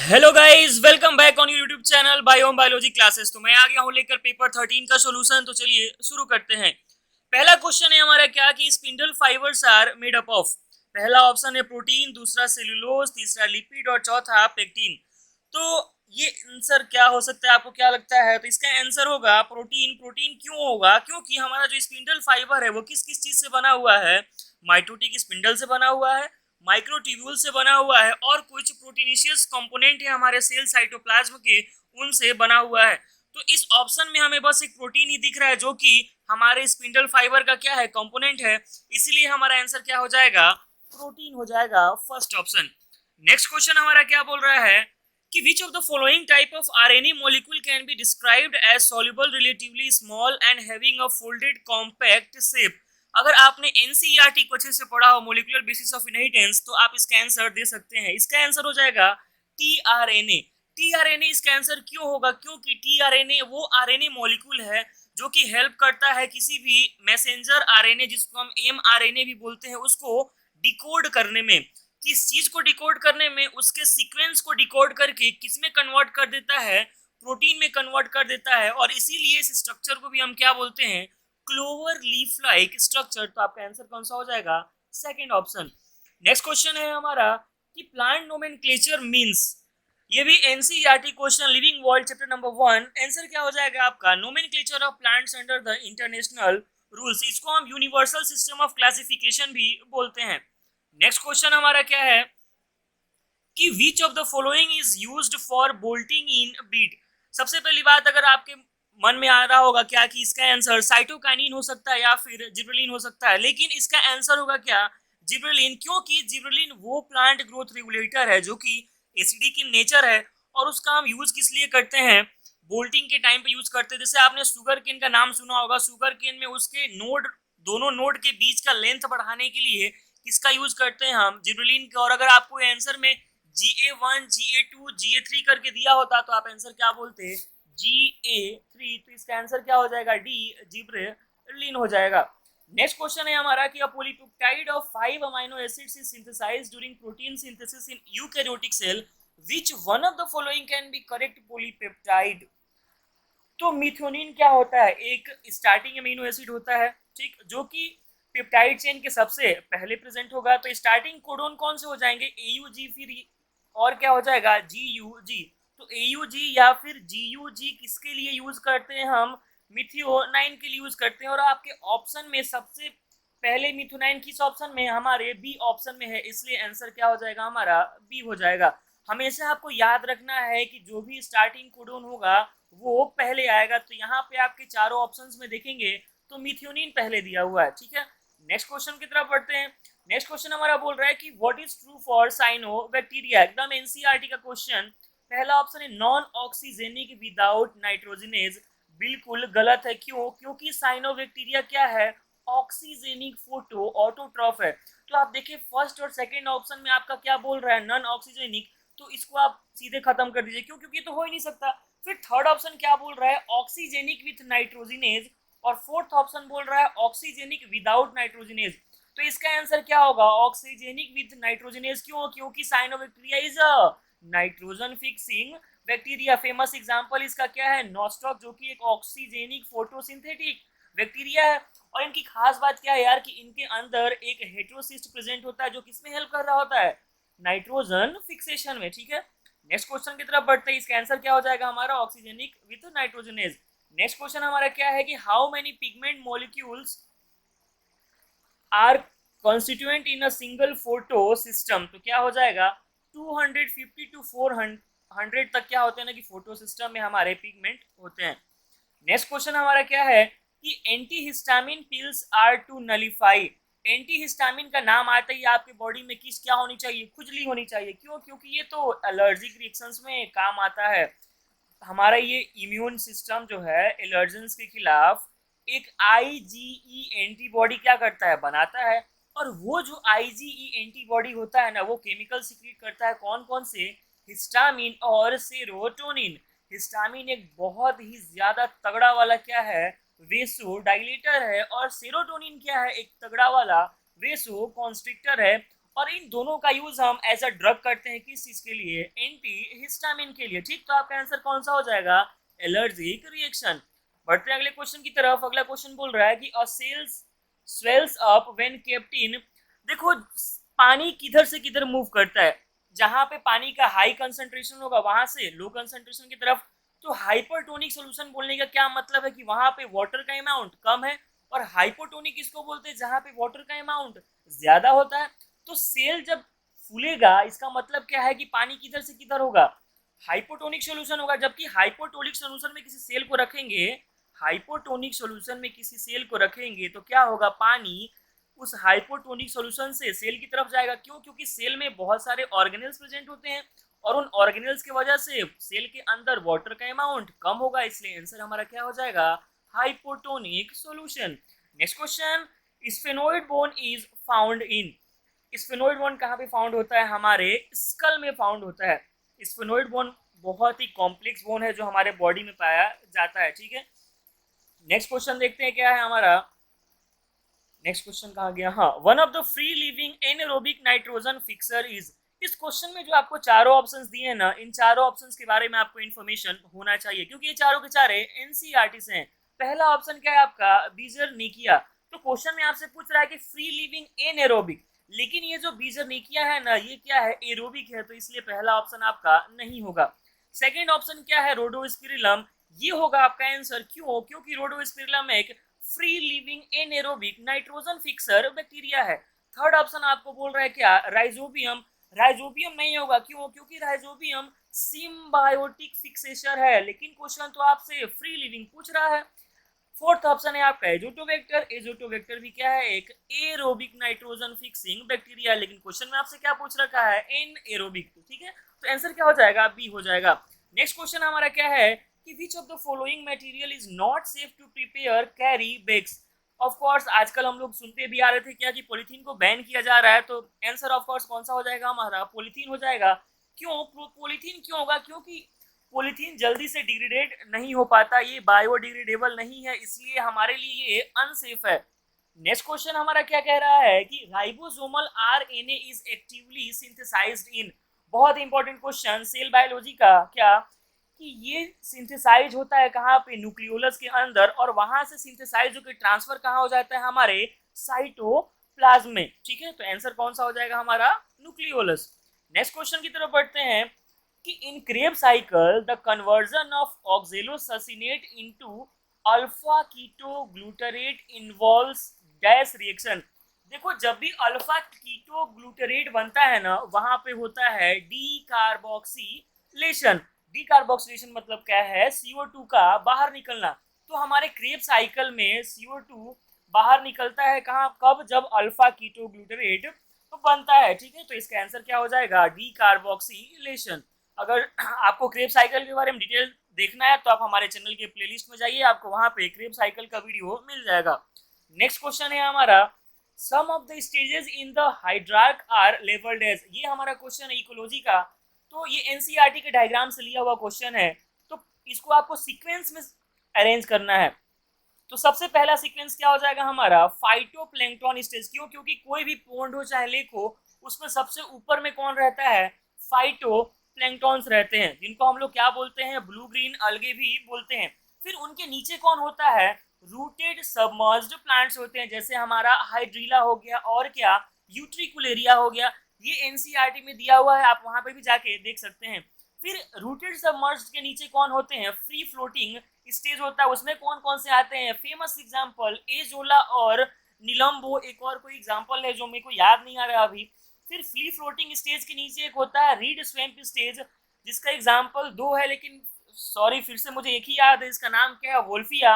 Hello guys, welcome back on YouTube channel biome biology classes. तो मैं आ गया हूं लेकर पेपर 13 का सॉल्यूशन। तो चलिए शुरू करते हैं। पहला क्वेश्चन है हमारा क्या कि spindle fibres are made up of. पहला ऑप्शन है प्रोटीन, दूसरा सेलुलोज, तीसरा लिपिड और चौथा पेक्टिन। तो ये आंसर क्या हो सकता है, आपको क्या लगता है? तो इसका आंसर होगा प्रोटीन। प्रोटीन क्यों होगा? क्योंकि हमारा जो स्पिंडल फाइबर है वो किस किस चीज से बना हुआ है? माइटोटिक स्पिंडल से बना हुआ है, माइक्रोट्यूब्यूल से बना हुआ है और कुछ प्रोटीनिशियस कंपोनेंट है हमारे सेल साइटोप्लाज्म के, उनसे बना हुआ है। तो इस ऑप्शन में हमें बस एक प्रोटीन ही दिख रहा है जो कि हमारे स्पिंडल फाइबर का क्या है, कंपोनेंट है। इसलिए हमारा आंसर क्या हो जाएगा? प्रोटीन हो जाएगा, फर्स्ट ऑप्शन। नेक्स्ट क्वेश्चन हमारा क्या बोल रहा है कि which of the following type of RNA molecule can be described as soluble, relatively small and having a folded compact shape. अगर आपने एनसीईआरटी को अच्छे से पढ़ा हो, मोलिकुलर बेसिस ऑफ इनहेरिटेंस, तो आप इसका आंसर दे सकते हैं। इसका आंसर हो जाएगा टीआरएनए। टीआरएनए इसका आंसर क्यों होगा? क्योंकि टीआरएनए वो आरएनए मॉलिक्यूल है जो कि हेल्प करता है किसी भी मैसेंजर आरएनए, जिसको हम एमआरएनए भी बोलते हैं, उसको डिकोड करने में। किस चीज को डिकोड करने में? उसके सीक्वेंस को डिकोड करके किस में कन्वर्ट कर देता है? प्रोटीन में कन्वर्ट कर देता है। और इसीलिए इस स्ट्रक्चर को भी हम क्या बोलते हैं? Clover leaf like structure. तो आपका आंसर कौन सा हो जाएगा? Second option. नेक्स्ट क्वेश्चन है हमारा कि प्लांट नोमेनक्लेचर मींस। ये भी NCERT question, living world chapter number 1। Answer क्या हो जाएगा आपका? Nomenclature of plants under the international rules. इसको हम यूनिवर्सल सिस्टम ऑफ क्लासिफिकेशन भी बोलते हैं। नेक्स्ट क्वेश्चन हमारा क्या है कि which of the following is used for bolting in beet. सबसे पहली बात, अगर आपके मन में आ रहा होगा क्या कि इसका आंसर साइटोकाइनिन हो सकता है या फिर जिब्रेलिन हो सकता है, लेकिन इसका आंसर होगा क्या? जिब्रेलिन। क्योंकि जिब्रेलिन वो प्लांट ग्रोथ रेगुलेटर है जो कि एसिडिक इन नेचर है, और उसका हम यूज किस लिए करते हैं? बोल्टिंग के टाइम पे यूज करते हैं। जैसे आपने शुगर केन का नाम सुना होगा, शुगर केन में उसके नोड, दोनों नोड के बीच का लेंथ बढ़ाने के लिए किसका यूज करते हैं हम? जिब्रेलिन का। और अगर आपको आंसर में GA1 GA2 GA3 करके दिया होता तो आप आंसर क्या बोलते? GA3। तो इसका आंसर क्या हो जाएगा? डी, जिब्रेलिन हो जाएगा। नेक्स्ट क्वेश्चन है हमारा कि a polypeptide of 5 amino acids is synthesized during protein synthesis in eukaryotic cell, which one of the following can be correct polypeptide. तो मिथ्योनिन क्या होता है? एक स्टार्टिंग अमीनो एसिड होता है, ठीक, जो कि पेप्टाइड चेन के सबसे पहले प्रेजेंट होगा। तो स्टार्टिंग कोडोन कौन से हो जाएंगे? AUG, फिर और क्या हो जाएगा? GUG। तो AUG या फिर GUG किसके लिए यूज करते हैं हम? मिथियोनाइन के लिए यूज करते हैं। और आपके ऑप्शन में सबसे पहले मिथोनाइन किस ऑप्शन में? हमारे बी ऑप्शन में है। इसलिए आंसर क्या हो जाएगा हमारा? बी हो जाएगा। हमेशा आपको याद रखना है कि जो भी स्टार्टिंग कोडोन होगा वो पहले आएगा। तो यहाँ पे आपके चारों ऑप्शंस में देखेंगे तो मिथ्योनिन पहले दिया हुआ है, ठीक है। नेक्स्ट क्वेश्चन की तरफ बढ़ते हैं। नेक्स्ट क्वेश्चन हमारा बोल रहा है कि what is true for cyanobacteria. एकदम एनसीईआरटी का क्वेश्चन। पहला ऑप्शन है नॉन ऑक्सीजेनिक विदाउट नाइट्रोजनेज। बिल्कुल गलत है। क्यों? क्योंकि साइनो बैक्टीरिया क्या है? ऑक्सीजेनिक फोटो ऑटोट्रॉफ है। तो आप देखिए फर्स्ट और सेकेंड ऑप्शन में आपका क्या बोल रहा है? Non oxygenic. तो इसको आप सीधे खत्म कर दीजिए। क्यों? क्योंकि तो हो ही नहीं सकता। फिर थर्ड ऑप्शन क्या बोल रहा है? Oxygenic with nitrogenase. और फोर्थ ऑप्शन बोल रहा है ऑक्सीजेनिक विदाउट नाइट्रोजिनेज। तो इसका आंसर क्या होगा? Oxygenic with nitrogenase. क्यों? क्योंकि cyanobacteria is a nitrogen fixing bacteria. Famous example इसका क्या है? नॉस्टॉक, जो कि एक ऑक्सीजेनिक फोटोसिंथेटिक बैक्टीरिया है। और इनकी खास बात क्या है यार कि इनके अंदर एक हेटेरोसिस्ट प्रेजेंट होता है जो किसमें हेल्प कर रहा होता है? नाइट्रोजन फिक्सेशन में, ठीक है। नेक्स्ट क्वेश्चन की तरफ बढ़ते हैं। इसका आंसर क्या हो जाएगा हमारा? Oxygenic with nitrogenase. Next question हमारा क्या है कि how many pigment molecules are constituent in a single photosystem. तो क्या हो जाएगा? 250 टू 400 तक क्या होते हैं ना कि फोटो सिस्टम में हमारे पिगमेंट होते हैं। नेक्स्ट क्वेश्चन हमारा क्या है कि antihistamine pills are to nullify. Antihistamine का नाम आता ही आपके बॉडी में किस क्या होनी चाहिए? खुजली होनी चाहिए। क्यों? क्योंकि ये तो एलर्जिक रिएक्शंस में काम आता है। हमारा ये इम्यून सिस्टम जो है एलर्जेंस के खिलाफ एक आईजीई एंटीबॉडी क्या करता है? बनाता है। और वो जो आईजीई एंटीबॉडी होता है ना, वो केमिकल सीक्रेट करता है। कौन कौन से? हिस्टामिन और सेरोटोनिन। हिस्टामिन एक बहुत ही ज्यादा तगड़ा वाला क्या है? वेसो डायलेटर है। और सेरोटोनिन क्या है? एक तगड़ा वाला वेसो कॉन्स्ट्रिक्टर है। और इन दोनों का यूज हम एज अ ड्रग करते हैं किस चीज के लिए, एंटी हिस्टामिन के लिए। ठीक, तो आपका आंसर कौन सा हो जाएगा, एलर्जिक रिएक्शन। बढ़ते हैं अगले क्वेश्चन की तरफ। अगला क्वेश्चन बोल रहा है कि a cells swells up when kept in. देखो पानी किधर से किधर मूव करता है, जहां पे पानी का हाई कंसंट्रेशन होगा वहां से लो कंसंट्रेशन की तरफ। तो हाइपरटोनिक सॉल्यूशन बोलने का क्या मतलब है कि वहां पे वाटर का अमाउंट कम है, और हाइपोटोनिक किसको बोलते हैं, जहां पे वाटर का अमाउंट ज्यादा होता है। तो सेल जब फूलेगा इसका मतलब क्या है कि पानी किधर से किधर होगा, हाइपोटोनिक सॉल्यूशन होगा। जबकि हाइपोटोनिक सॉल्यूशन में किसी सेल को रखेंगे, हाइपोटोनिक सॉल्यूशन में किसी सेल को रखेंगे तो क्या होगा, पानी उस हाइपोटोनिक सॉल्यूशन से सेल की तरफ जाएगा। क्यों, क्योंकि सेल में बहुत सारे ऑर्गेनेल्स प्रेजेंट होते हैं और उन ऑर्गेनेल्स की वजह से सेल के अंदर वाटर का अमाउंट कम होगा, इसलिए आंसर हमारा क्या हो जाएगा, hypotonic solution. Next question, sphenoid bone is found in. Sphenoid bone कहाँ पे फाउंड होता है, हमारे स्कल में फाउंड होता है। स्फेनोइड बोन बहुत ही कॉम्प्लेक्स बोन है जो हमारे बॉडी में पाया जाता है। ठीक है, नेक्स्ट क्वेश्चन देखते हैं क्या है हमारा। नेक्स्ट क्वेश्चन कहाँ गया, हाँ, one of the free living anaerobic nitrogen fixer is. इस क्वेश्चन में जो आपको चारों ऑप्शंस दिए हैं ना, इन चारों ऑप्शंस के बारे में आपको इन्फॉर्मेशन होना चाहिए क्योंकि ये चारों के चारे एनसीईआरटी से हैं। पहला ऑप्शन क्या है आपका, बीजरनिकिया। तो क्वेश्चन में आपसे पूछ रहा है कि फ्री लिविंग एनारोबिक, लेकिन ये जो बीजरनिकिया है ना ये क्या है, एरोबिक है, तो इसलिए पहला ऑप्शन आपका नहीं होगा। सेकेंड ऑप्शन क्या है, रोडोस्पिरिलम, ये होगा आपका आंसर। क्यों, क्योंकि रोडोस्पिरिलम एक free living anaerobic nitrogen fixer bacteria है। थर्ड ऑप्शन आपको बोल रहा है क्या, राइजोबियम, राइजोबियम नहीं होगा। क्यों, क्योंकि राइजोबियम सिम्बायोटिक फिक्सेशर है, लेकिन क्वेश्चन तो आपसे फ्री लिविंग पूछ रहा है। फोर्थ ऑप्शन है आपका एजोटोवेक्टर, एजोटोवेक्टर भी क्या है, एक एरोबिक नाइट्रोजन फिक्सिंग बैक्टीरिया, लेकिन क्वेश्चन में आपसे क्या पूछ रखा है, एन एरोबिक। ठीक है, तो आंसर क्या हो जाएगा, बी हो जाएगा। नेक्स्ट क्वेश्चन हमारा क्या है कि which of the following material is not safe to prepare carry bags. Of course आजकल हम लोग सुनते भी आ रहे थे क्या कि पॉलीथीन को बैन किया जा रहा है, तो आंसर ऑफ कोर्स कौन सा हो जाएगा हमारा, पॉलीथीन हो जाएगा। क्यों, पॉलीथीन क्यों होगा, क्योंकि पॉलीथीन जल्दी से डिग्रेडेड नहीं हो पाता, ये बायोडिग्रेडेबल नहीं है, इसलिए हमारे लिए ये अनसेफ है। नेक्स्ट क्वेश्चन हमारा क्या कह रहा है कि ribosomal RNA is actively synthesised in. बहुत इंपॉर्टेंट क्वेश्चन सेल बायोलॉजी का, क्या कि ये सिंथेसाइज होता है कहाँ पे, न्यूक्लियोलस के अंदर, और वहां से सिंथेसाइज होकर ट्रांसफर कहाँ हो जाता है, हमारे साइटोप्लाज्म में। ठीक है, तो आंसर कौन सा हो जाएगा हमारा, न्यूक्लियोलस। नेक्स्ट क्वेश्चन की तरफ बढ़ते हैं कि in Krebs cycle the conversion of oxalosuccinate into alpha ketoglutarate involves dash reaction. देखो जब भी अल्फा कीटोग्लूटारेट बनता है ना वहां पे होता है डी कार्बोक्सिलेशन। डी कार्बोक्सिलेशन मतलब क्या है, CO2 का बाहर निकलना। तो हमारे क्रेब साइकिल में CO2 बाहर निकलता है कहाँ, कब, जब अल्फा कीटोग्लूटारेट तो बनता है। ठीक है, तो इसका आंसर क्या हो जाएगा, डी कार्बोक्सिलेशन। अगर आपको क्रेब साइकिल के बारे में डिटेल देखना है तो आप हमारे चैनल के प्लेलिस्ट में जाइए, आपको वहां पे क्रेब साइकिल का वीडियो मिल जाएगा। नेक्स्ट क्वेश्चन है हमारा, some of the stages in the hydrarch are labelled as. ये हमारा क्वेश्चन है इकोलॉजी का, तो ये एनसीईआरटी के डायग्राम से लिया हुआ क्वेश्चन है, तो इसको आपको सीक्वेंस में अरेंज करना है। तो सबसे पहला सीक्वेंस क्या हो जाएगा हमारा, फाइटोप्लैंक्टन स्टेज। क्यों, क्योंकि कोई भी पोंड हो चाहे लेक हो उसमें सबसे ऊपर में कौन रहता है, फाइटो प्लैंक्टॉन्स रहते हैं, जिनको हम लोग क्या बोलते हैं, ब्लू ग्रीन अलगे भी बोलते हैं। फिर उनके नीचे कौन होता है, रूटेड सबमर्ज्ड प्लांट्स होते हैं, जैसे हमारा हाइड्रीला हो गया और क्या, यूट्रिकुलेरिया हो गया। ये एनसीईआरटी में दिया हुआ है, आप वहां पे भी जाके देख सकते हैं। फिर रूटेड सबमर्ज्ड के नीचे कौन होते हैं, फ्री फ्लोटिंग स्टेज होता है, उसमें कौन कौन से आते हैं, फेमस एग्जांपल एजोला और निलम्बो। एक और कोई एग्जांपल है जो मेरे को याद नहीं आ रहा अभी। फिर फ्री फ्लोटिंग स्टेज के नीचे एक होता है रीड स्वैम्प स्टेज, जिसका एग्जांपल दो है, लेकिन सॉरी फिर से मुझे एक ही याद है, इसका नाम क्या है, वोल्फिया।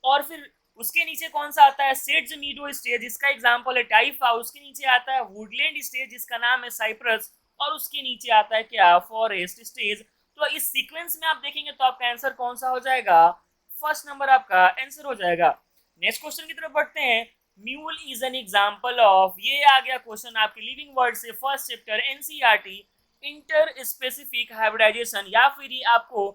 और फिर उसके नीचे कौन सा आता है, सेड्स मीडो स्टेज, जिसका एग्जांपल है टाइफा। उसके नीचे आता है वुडलैंड स्टेज, जिसका नाम है साइप्रस। और उसके नीचे आता है क्या, फॉरेस्ट स्टेज। तो इस सीक्वेंस में आप देखेंगे तो आपका आंसर कौन सा हो जाएगा, फर्स्ट नंबर आपका आंसर हो जाएगा। नेक्स्ट क्वेश्चन की तरफ बढ़ते हैं, mule is an example of. ये आ गया क्वेश्चन आपके लिविंग वर्ड से, first chapter NCERT, inter specific hybridization, या फिर ये आपको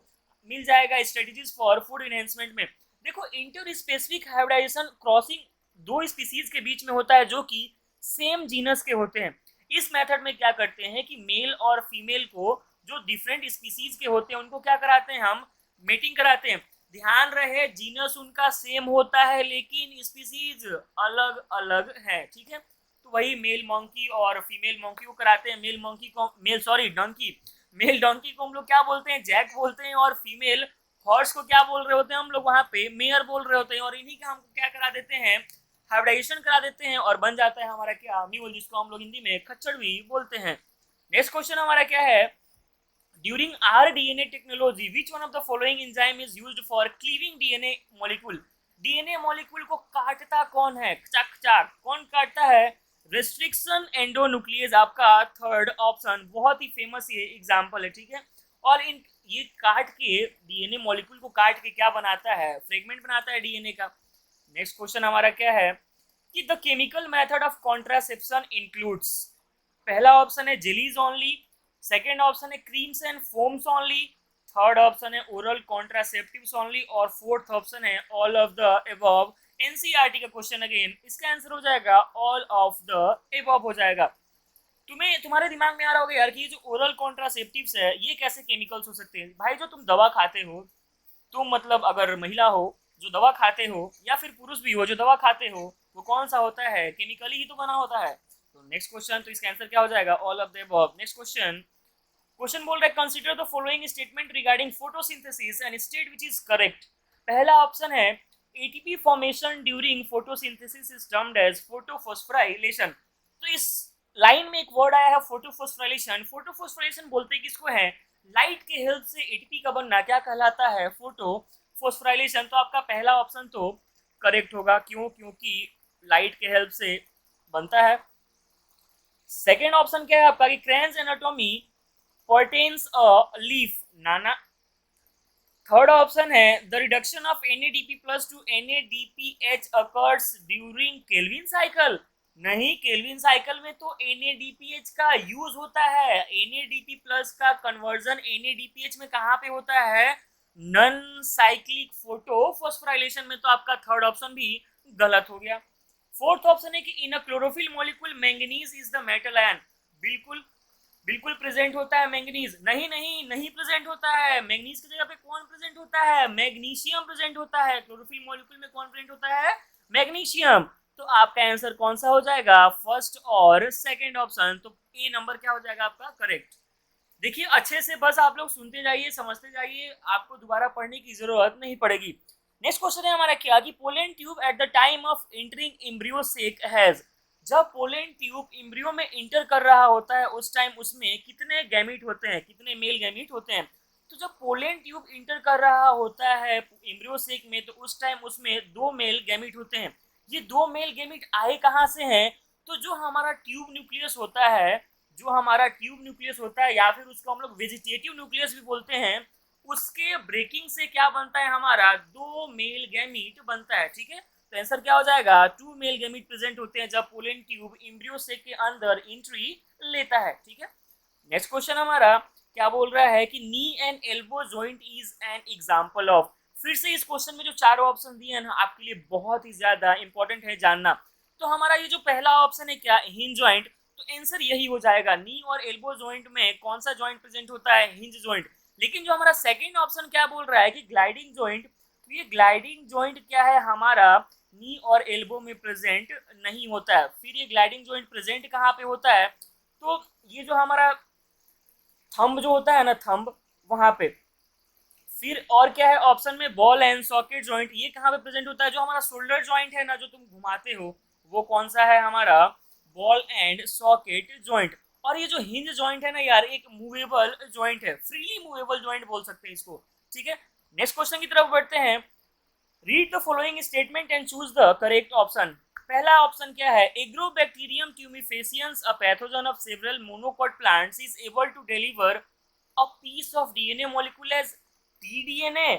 मिल जाएगा स्ट्रेटेजीज फॉर फूड एनहेंसमेंट में। देखो इंटर स्पेसिफिक हाइब्रिडाइजेशन क्रॉसिंग दो स्पीसीज के बीच में होता है जो कि सेम जीनस के होते हैं। इस मेथड में क्या करते हैं कि मेल और फीमेल को जो डिफरेंट स्पीसीज के होते हैं उनको क्या कराते हैं, हम मेटिंग कराते हैं। ध्यान रहे जीनस उनका सेम होता है लेकिन स्पीसीज अलग अलग है, ठीक है। तो वही मेल मंकी और फीमेल मंकी को कराते हैं। मेल मंकी को मेल डंकी को हम लोग क्या बोलते हैं, जैक बोलते हैं, और फीमेल हॉर्स को क्या बोल रहे होते हैं हम लोग वहां पे, मेयर बोल रहे होते हैं। और इन्हीं का हमको क्या करा देते हैं, हाइब्रिडाइजेशन करा देते हैं और बन जाता है हमारा क्या, म्यूल, जिसको हम लोग हिंदी में खच्चर भी बोलते हैं। नेक्स्ट क्वेश्चन हमारा क्या है, during rDNA technology which one of the following enzyme is used for cleaving DNA molecule. DNA molecule को काटता कौन है, चक चक कौन काटता है, रेस्ट्रिक्शन एंडोन्यूक्लियस, आपका थर्ड ऑप्शन, बहुत ही फेमस ये एग्जांपल है, ठीक है। और इन ये काट के डीएनए मॉलिक्यूल को काट के क्या बनाता है, फ्रेगमेंट बनाता है डीएनए का। नेक्स्ट क्वेश्चन हमारा क्या है कि the chemical method of contraception includes, पहला ऑप्शन है जेलीज ओनली, सेकेंड ऑप्शन है creams and foams only, third option है ओरल कॉन्ट्रासेप्टिव्स ओनली, और फोर्थ ऑप्शन है all of the above. NCERT का क्वेश्चन अगेन, इसका आंसर हो जाएगा ऑल ऑफ द एबव हो जाएगा। तुम्हारे दिमाग में आ रहा होगा यार कि ये जो ओरल कॉन्ट्रासेप्टिव्स है ये कैसे केमिकल्स हो सकते हैं। भाई जो तुम दवा खाते हो, तुम मतलब अगर महिला हो जो दवा खाते हो या फिर पुरुष भी हो जो दवा खाते हो, वो कौन सा होता है, केमिकली ही तो बना होता है। तो नेक्स्ट क्वेश्चन, तो इसका आंसर क्या हो जाएगा, all of the above. Next question बोल रहा है consider the following statement regarding photosynthesis and state which is correct. पहला ऑप्शन है ATP formation during photosynthesis is termed as photophosphorylation. तो इस लाइन में एक वर्ड आया है फोटोफॉस्फोराइलेशन। फोटोफॉस्फोराइलेशन बोलते किसको है, लाइट के हेल्प से एटीपी का बनना क्या कहलाता है, फोटोफॉस्फोराइलेशन। तो आपका पहला ऑप्शन तो करेक्ट होगा, क्यों, क्योंकि लाइट के हेल्प से बनता है। सेकेंड ऑप्शन क्या है आपका कि cranes anatomy pertains a leaf, Nana. Third option है the reduction of NADP plus two NADPH occurs during Calvin cycle. नहीं, केल्विन साइकिल में तो NADPH का यूज होता है। NADP प्लस का कन्वर्जन NADPH में कहाँ पे होता है, नॉन साइक्लिक फोटोफॉस्फोराइलेशन में। तो आपका थर्ड ऑप्शन भी गलत हो गया। फोर्थ ऑप्शन है कि in a chlorophyll molecule manganese is the metal ion. बिल्कुल प्रेजेंट होता है मैंगनीज, नहीं प्रेजेंट होता है। मैंगनीज की जगह पे कौन प्रेजेंट होता है, मैग्नीशियम प्रेजेंट होता है। क्लोरोफिल मॉलिक्यूल में कौन प्रेजेंट होता है, मैग्नीशियम। तो आपका आंसर कौन सा हो जाएगा, फर्स्ट और सेकंड ऑप्शन। तो ए नंबर क्या हो जाएगा आपका करेक्ट। देखिए अच्छे से बस आप लोग सुनते जाइए, समझते जाइए, आपको दोबारा पढ़ने की जरूरत नहीं पड़ेगी। नेक्स्ट क्वेश्चन है हमारा क्या कि pollen tube at the time of entering embryo sac has. जब पोलन ट्यूब एम्ब्रियो में इंटर कर रहा होता है उस टाइम उसमें कितने गैमीट होते हैं, कितने मेल गैमीट होते हैं। तो जब पोलन ट्यूब इंटर कर रहा होता है एम्ब्रियो सेक में तो उस टाइम उसमें 2 मेल गैमीट होते हैं। ये 2 मेल गैमीट आए कहाँ से हैं, तो जो हमारा ट्यूब न्यूक्लियस होता है, या फिर उसको हम लोग वेजिटेटिव न्यूक्लियस भी बोलते हैं, उसके ब्रेकिंग से क्या बनता है हमारा, 2 मेल गैमीट बनता है, ठीक है। तो आंसर क्या हो जाएगा, 2 मेल गैमीट प्रेजेंट होते हैं जब पोलन ट्यूब एम्ब्रियो सेक के अंदर एंट्री लेता है, ठीक है। नेक्स्ट क्वेश्चन हमारा क्या बोल रहा है कि knee and elbow joint is an example of. फिर से इस क्वेश्चन में जो चारों ऑप्शन दिए हैं ना आपके लिए बहुत ही ज्यादा इंपॉर्टेंट है जानना। तो हमारा ये जो पहला ऑप्शन है क्या, हिंज जॉइंट, तो आंसर यही हो जाएगा। नी और एल्बो जॉइंट में कौन सा जॉइंट प्रेजेंट होता है, हिंज जॉइंट। लेकिन जो हमारा सेकंड ऑप्शन क्या बोल रहा है कि ग्लाइडिंग जॉइंट, तो ये ग्लाइडिंग जॉइंट क्या है हमारा, नी और एल्बो में प्रेजेंट नहीं होता है। फिर ये ग्लाइडिंग जॉइंट प्रेजेंट कहाँ पे होता है, तो ये जो हमारा थंब जो होता है ना, थंब वहां पे। फिर और क्या है ऑप्शन में, बॉल एंड सॉकेट जॉइंट, ये कहाँ पे प्रेजेंट होता है। जो हमारा शोल्डर जॉइंट है ना जो तुम घुमाते हो वो कौन सा है हमारा, बॉल एंड सॉकेट जॉइंट। और ये जो हिंज जॉइंट है ना यार, एक मूवेबल जॉइंट है, फ्रीली मूवेबल जॉइंट बोल सकते हैं इसको, ठीक है। नेक्स्ट क्वेश्चन की तरफ बढ़ते हैं। Read the following statement and choose the correct option. पहला ऑप्शन क्या है, Agrobacterium tumefaciens a pathogen of several monocot plants is able to deliver a piece of DNA molecule as TDNA.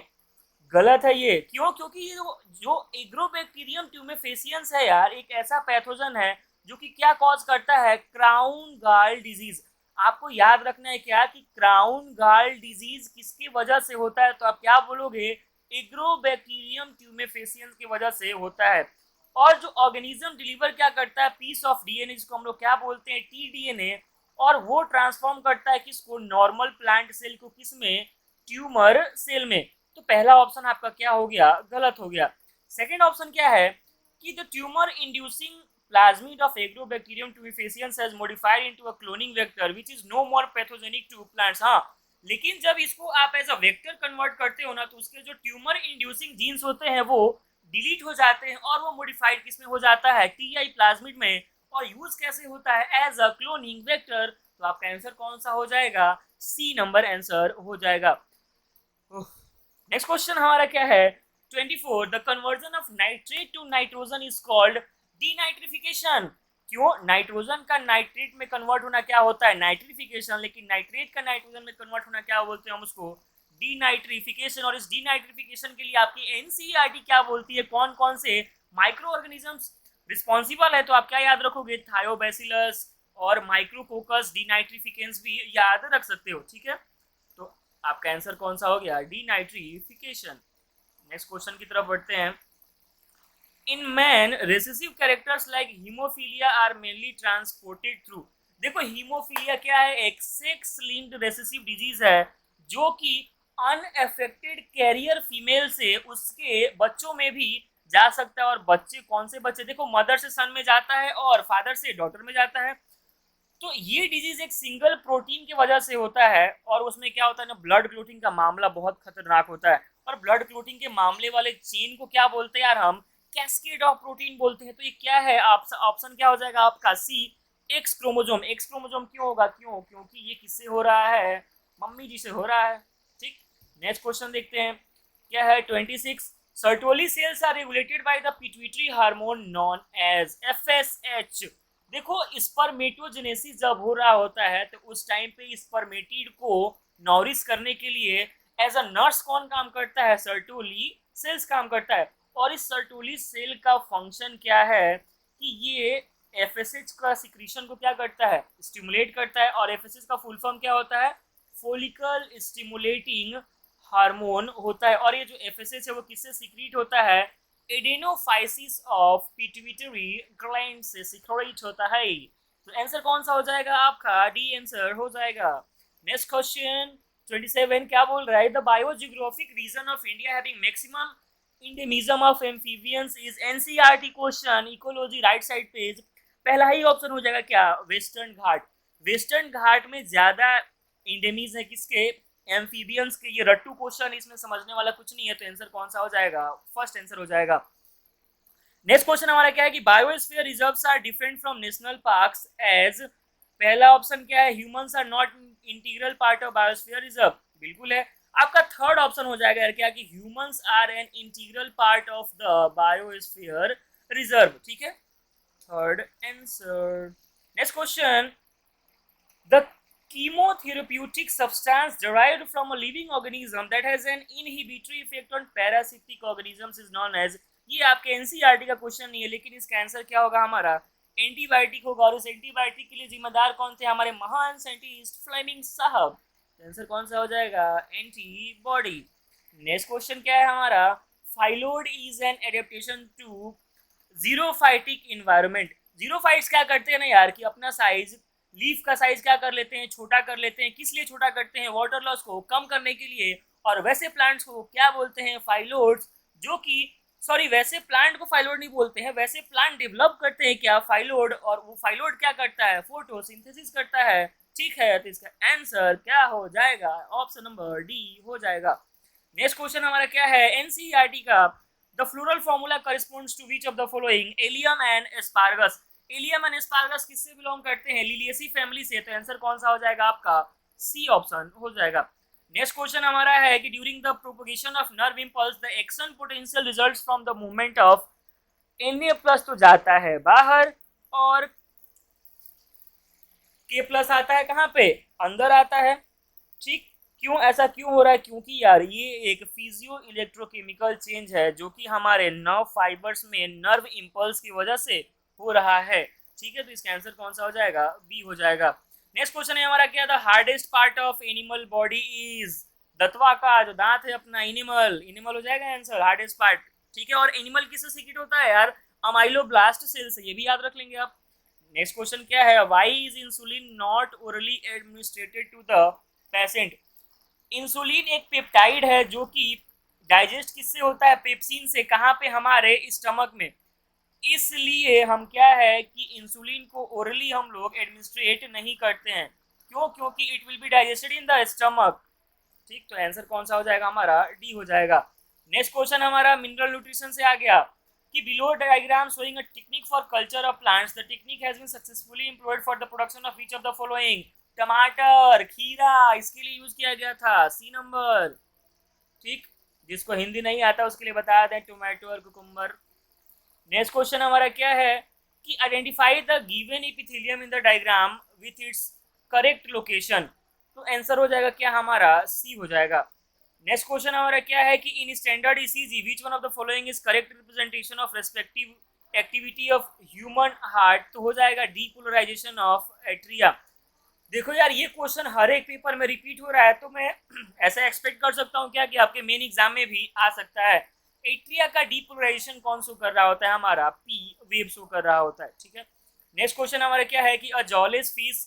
गलत है ये, क्यों, क्योंकि ये जो एग्रोबैक्टीरियम ट्यूमेफेसियंस है यार, एक ऐसा पैथोजन है जो कि क्या कॉज करता है, क्राउन गाल डिजीज। आपको याद रखना है क्या कि क्राउन गाल डिजीज किसकी वजह से होता है, तो आप क्या बोलोगे, एग्रोबैक्टीरियम ट्यूमेफेसियंस की वजह से होता है। और जो ऑर्गेनिज्म डिलीवर क्या करता है, पीस ऑफ डीएनए, जिसको हम लोग क्या बोलते हैं, टीडीएनए, और वो ट्रांसफॉर्म करता है किसको, नॉर्मल प्लांट सेल को, किसमें, ट्यूमर सेल में। तो पहला ऑप्शन आपका क्या हो गया, गलत हो गया। सेकेंड ऑप्शन क्या है कि the tumour inducing plasmid of Agrobacterium tumefaciens has modified into a cloning vector which is no more pathogenic to plants। हाँ, लेकिन जब इसको आप एज अ वेक्टर कन्वर्ट करते हो ना, तो उसके जो ट्यूमर इंड्यूसिंग जीन्स होते हैं वो डिलीट हो जाते हैं और वो मॉडिफाइड किसमें हो जाता है, टीआई प्लाज्मिड में। और यूज कैसे होता है, एज अ क्लोनिंग वेक्टर। तो आपका आंसर कौन सा हो जाएगा, सी नंबर आंसर हो जाएगा। नेक्स्ट क्वेश्चन हमारा क्या है, 24, the conversion of nitrate to nitrogen is called denitrification. क्यों, नाइट्रोजन का नाइट्रेट में कन्वर्ट होना क्या होता है, नाइट्रिफिकेशन, लेकिन नाइट्रेट का नाइट्रोजन में कन्वर्ट होना क्या बोलते हैं हम उसको, डीनाइट्रिफिकेशन। और इस डीनाइट्रिफिकेशन के लिए आपकी एनसीईआरटी क्या बोलती है, कौन कौन से माइक्रो ऑर्गेनिजम्स रिस्पॉन्सिबल है। तो आप क्या याद रखोगे, थायोबैसिलस और माइक्रोकोकस डीनाइट्रिफिकेंस भी याद रख सकते हो, ठीक है। तो आपका आंसर कौन सा हो गया, डीनाइट्रिफिकेशन। नेक्स्ट क्वेश्चन की तरफ बढ़ते हैं। In man recessive characters like hemophilia are mainly transported through. देखो हीमोफीलिया क्या है, एक सेक्स लिंक्ड रेसेसिव डिजीज है जो कि अनएफेक्टेड कैरियर फीमेल से उसके बच्चों में भी जा सकता है। और बच्चे कौन से बच्चे, देखो मदर से सन में जाता है और फादर से डॉटर में जाता है। तो ये डिजीज एक सिंगल प्रोटीन की वजह से होता है और उसमें क्या होता है ना, ब्लड क्लोटिंग का मामला बहुत खतरनाक होता है। और ब्लड क्लोटिंग के मामले वाले चेन को क्या बोलते हैं यार, हम कैस्केड ऑफ प्रोटीन बोलते हैं। तो ये क्या है, ऑप्शन क्या हो जाएगा आपका, सी, एक्स क्रोमोजोम। एक्स क्रोमोजोम क्यों होगा, क्यों, क्योंकि ये किससे हो रहा है, मम्मी जी से हो रहा है, ठीक। नेक्स्ट क्वेश्चन देखते हैं क्या है, 26, Sertoli cells are regulated by the pituitary hormone known as FSH. देखो स्पर्मेटोजेनेसिस जब हो रहा होता है तो उस टाइम पे स्पर्मेटिड को नॉरिश करने के लिए एज अ नर्स कौन काम करता है, सर्टोली सेल्स काम करता है। और इस सर्टोली सेल का फंक्शन क्या है कि ये एफएसएच का सिक्रीशन को क्या करता है, स्टिमुलेट करता है। और एफएसएच का फुल फॉर्म क्या होता है, फोलिकल स्टिमुलेटिंग हार्मोन होता है। और ये जो एफएसएच है वो किससे सिक्रीट होता है, एडेनोफाइसिस ऑफ पिट्यूटरी ग्लैंड से सिक्रेट होता है। तो आंसर कौन सा हो जाएगा आपका, डी आंसर हो जाएगा। नेक्स्ट क्वेश्चन 27 क्या बोल रहा है, the biogeographic region of India having maximum endemism of amphibians is NCERT question, ecology right side page. पहला ही ऑप्शन हो जाएगा क्या, वेस्टर्न घाट। वेस्टर्न घाट में ज्यादा इंडेमीज है किसके, एम्फीबियंस के। ये रट्टू क्वेश्चन, इसमें समझने वाला कुछ नहीं है। तो आंसर कौन सा हो जाएगा, फर्स्ट आंसर हो जाएगा। नेक्स्ट क्वेश्चन हमारा क्या है कि biosphere reserves are different from national parks as. पहला ऑप्शन क्या है, humans are not integral part of biosphere reserve, बिल्कुल है। आपका थर्ड ऑप्शन हो जाएगा यार क्या, कि humans are an integral part of the biosphere reserve, ठीक है, third answer. Next question, the chemotherapeutic substance derived from a living organism that has an inhibitory effect on parasitic organisms is known as। ये आपके NCERT का question नहीं है, लेकिन इसका answer क्या होगा हमारा, एंटीबायोटिक होगा। और उस एंटीबायोटिक के लिए जिम्मेदार कौन थे, हमारे महान साइंटिस्ट फ्लेमिंग साहब। आंसर कौन सा हो जाएगा, एंटीबॉडी। नेक्स्ट क्वेश्चन क्या है हमारा, phyllode is an adaptation to xerophytic environment. Xerophytes क्या करते हैं ना यार, कि अपना साइज, लीफ का साइज क्या कर लेते हैं, छोटा कर लेते हैं। किस लिए छोटा करते हैं, वाटर लॉस को कम करने के लिए। और वैसे प्लांट्स को क्या बोलते हैं, फाइलोड्स। जो कि सॉरी, वैसे प्लांट को फाइलोड नहीं बोलते हैं, वैसे प्लांट डेवलप करते हैं क्या, फाइलोड। और वो फाइलोड क्या करता है, फोटोसिंथेसिस करता है, ठीक है। तो इसका आंसर क्या हो जाएगा, ऑप्शन नंबर डी हो जाएगा। नेक्स्ट क्वेश्चन हमारा क्या है, एनसीईआरटी का, the floral formula corresponds to which of the following, Allium and Asparagus. Allium and Asparagus किससे बिलोंग करते हैं, लिलिएसी फैमिली से। तो आंसर कौन सा हो जाएगा आपका, सी ऑप्शन हो जाएगा। नेक्स्ट क्वेश्चन हमारा है कि during the propagation of nerve impulse the action potential results from the movement of Na+ तो जाता है बाहर और K+ आता है कहाँ पे, अंदर आता है, ठीक। क्यों, ऐसा क्यों हो रहा है, क्योंकि यार ये एक फिजियो इलेक्ट्रोकेमिकल चेंज है जो कि हमारे नर्व फाइबर्स में नर्व इंपल्स की वजह से हो रहा है, ठीक है। तो इसका आंसर कौन सा हो जाएगा, बी हो जाएगा। नेक्स्ट क्वेश्चन है हमारा क्या, the hardest part of animal body is, दतवा का जो दांत है अपना, एनिमल हो जाएगा आंसर, हार्डेस्ट पार्ट, ठीक है। और एनिमल किससे सीक्रेट होता है यार, अमाइलोब्लास्ट सेल से, ये भी याद रख लेंगे आप। नेक्स्ट क्वेश्चन क्या है, why is insulin not orally administered to the patient. Insulin एक पेप्टाइड है जो कि डाइजेस्ट किससे होता है, पेप्सिन से, कहाँ पे, हमारे स्टमक में। इसलिए हम क्या है कि इंसुलिन को ओरली हम लोग एडमिनिस्ट्रेट नहीं करते हैं। क्यों, क्योंकि it will be digested in the stomach. ठीक, तो आंसर कौन सा हो जाएगा हमारा, डी हो जाएगा। नेक्स्ट क्वेश्चन हमारा मिनरल न्यूट्रिशन से आ गया कि below diagram showing a technique for culture of plants, the technique has been successfully employed for the production of each of the following. टमाटर, खीरा, इसके लिए यूज किया गया था, सी नंबर। ठीक, जिसको हिंदी नहीं आता उसके लिए बता दें, टोमेटो और कुकुम्बर। नेक्स्ट क्वेश्चन हमारा क्या है कि identify the given epithelium in the diagram with its correct location. तो आंसर हो जाएगा क्या हमारा, सी हो जाएगा। नेक्स्ट क्वेश्चन हमारा क्या है कि in standard ECG which one of the following is correct representation of respective activity of human heart. तो हो जाएगा डीपोलराइजेशन ऑफ एट्रिया। देखो यार, ये क्वेश्चन हर एक पेपर में रिपीट हो रहा है, तो मैं ऐसा एक्सपेक्ट कर सकता हूँ क्या कि आपके मेन एग्जाम में भी आ सकता है। एट्रिया का डीपोलराइजेशन कौन शो कर रहा होता है हमारा, पी वेव शो कर रहा होता है। ठीक है, नेक्स्ट क्वेश्चन हमारा क्या है कि a jawless fish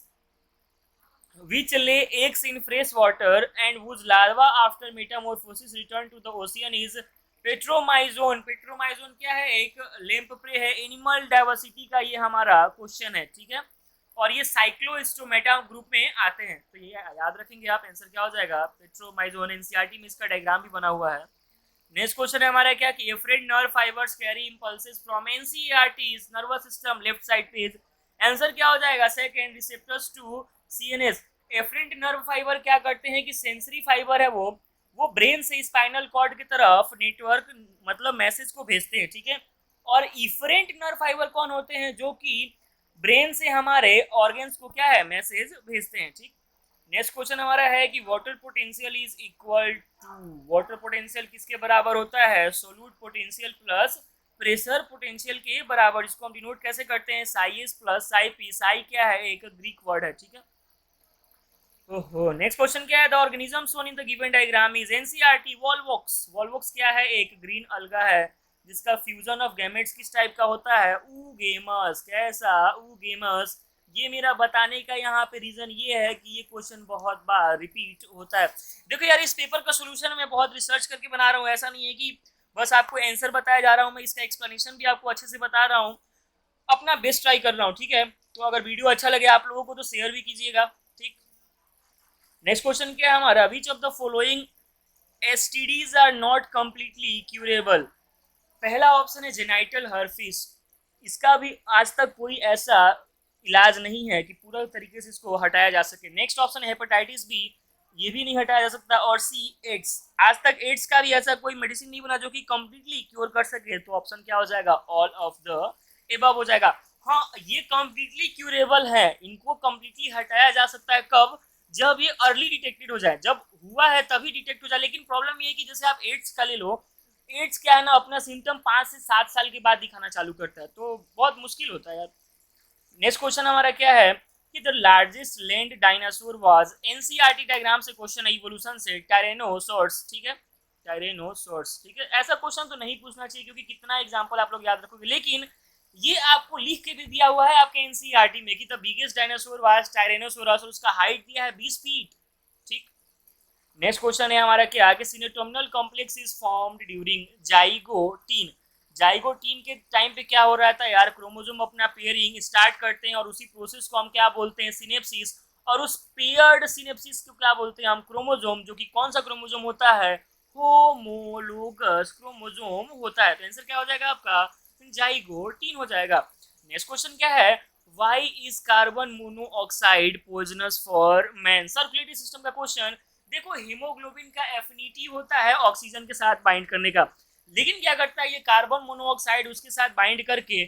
which lay eggs in fresh water and whose larva after metamorphosis return to the ocean is Petromyzon. Petromyzon क्या है, एक लेम्प प्रे है, एनिमल डाइवर्सिटी का ये हमारा क्वेश्चन है। ठीक है, और ये साइक्लोस्टोमेटा ग्रुप में आते हैं, तो ये याद रखेंगे आप। आंसर क्या हो जाएगा, पेट्रोमाइजोन। एनसीईआरटी में इसका डायग्राम भी बना हुआ है। नेक्स्ट क्वेश्चन है हमारा क्या कि afferent nerve fibres carry impulses from NCERT's nervous system left side page. Answer क्या हो जाएगा, second, receptors to CNS. Afferent nerve fibre क्या करते हैं कि सेंसरी फाइबर है वो ब्रेन से स्पाइनल कॉर्ड की तरफ नेटवर्क मतलब मैसेज को भेजते हैं। ठीक है, और इफरेंट नर्व फाइबर कौन होते हैं, जो कि ब्रेन से हमारे ऑर्गन्स को क्या है, मैसेज भेजते हैं। ठीक, नेक्स्ट क्वेश्चन हमारा है कि water potential is equal to, water potential किसके बराबर होता है, solute potential plus pressure potential के बराबर। इसको हम डिनोट कैसे करते हैं, psi S plus psi P. Psi क्या है, एक ग्रीक वर्ड है। ठीक है, ओहो। नेक्स्ट क्वेश्चन क्या है, the organism shown in the given diagram is NCERT Volvox. Volvox क्या है, एक ग्रीन अलगा है जिसका फ्यूजन ऑफ गैमेट्स किस टाइप का होता है, ऊगेमस। कैसा, ऊगेमस। ये मेरा बताने का यहाँ पे रीजन ये है कि ये क्वेश्चन बहुत बार रिपीट होता है। देखो यार, इस पेपर का सोल्यूशन मैं बहुत रिसर्च करके बना रहा हूँ, ऐसा नहीं है कि बस आपको आंसर बताया जा रहा हूँ, मैं इसका एक्सप्लेनेशन भी आपको अच्छे से बता रहा हूँ, अपना बेस्ट ट्राई कर रहा हूँ। ठीक है, तो अगर वीडियो अच्छा लगे आप लोगों को तो शेयर भी कीजिएगा। ठीक, नेक्स्ट क्वेश्चन क्या है हमारा, which of the following STDs are not completely curable. पहला ऑप्शन है जेनाइटल हर्पिस, इसका भी आज तक कोई ऐसा इलाज नहीं है कि पूरा तरीके से इसको हटाया जा सके। नेक्स्ट ऑप्शन है हेपेटाइटिस बी, ये भी नहीं हटाया जा सकता। और सी एड्स, आज तक एड्स का भी ऐसा कोई मेडिसिन नहीं बना जो कि कंप्लीटली क्योर कर सके। तो ऑप्शन क्या हो जाएगा, ऑल ऑफ द एबव हो जाएगा। हाँ, ये कंप्लीटली क्यूरेबल है, इनको कंप्लीटली हटाया जा सकता है। कब, जब ये अर्ली डिटेक्टेड हो जाए, जब हुआ है तभी डिटेक्ट हो जाए। लेकिन प्रॉब्लम ये है कि जैसे आप एड्स का ले लो, एड्स क्या है ना, अपना सिम्टम 5 से 7 साल के बाद दिखाना चालू करता है, तो बहुत मुश्किल होता है यार। नेक्स्ट क्वेश्चन हमारा क्या है कि the largest land dinosaur was, NCERT diagram से क्वेश्चन है, इवोल्यूशन से, टायरेनोसॉर्स। ठीक है, टायरेनोसॉर्स। ठीक है, ऐसा क्वेश्चन तो नहीं पूछना चाहिए क्योंकि कितना एग्जांपल आप लोग याद रखोगे, लेकिन ये आपको लिख के भी दिया हुआ है आपके एनसीईआरटी में कि द बिगेस्ट डायनासोर वाज टायरेनोसोरस और उसका हाइट दिया है 20 फीट। ठीक, नेक्स्ट क्वेश्चन है हमारा क्या कि synaptonemal complex is formed during zygotene. Zygotene के टाइम पे क्या हो रहा था यार, क्रोमोसोम अपना पेयरिंग स्टार्ट करते हैं और उसी प्रोसेस को हम क्या बोलते हैं, सिनेप्सिस। और उस पेयर्ड सिनेप्सिस को क्या बोलते हैं हम, क्रोमोसोम, जो कि कौन सा क्रोमोसोम होता है, होमोलोगस क्रोमोसोम होता है। तो आंसर क्या हो जाएगा आपका, जाइगोटीन हो जाएगा। नेक्स्ट क्वेश्चन क्या है, why is carbon monoxide poisonous for man. Circulatory system का क्वेश्चन। देखो, हीमोग्लोबिन का एफिनिटी होता है ऑक्सीजन के साथ बाइंड करने का, लेकिन क्या करता है ये कार्बन मोनोऑक्साइड उसके साथ बाइंड करके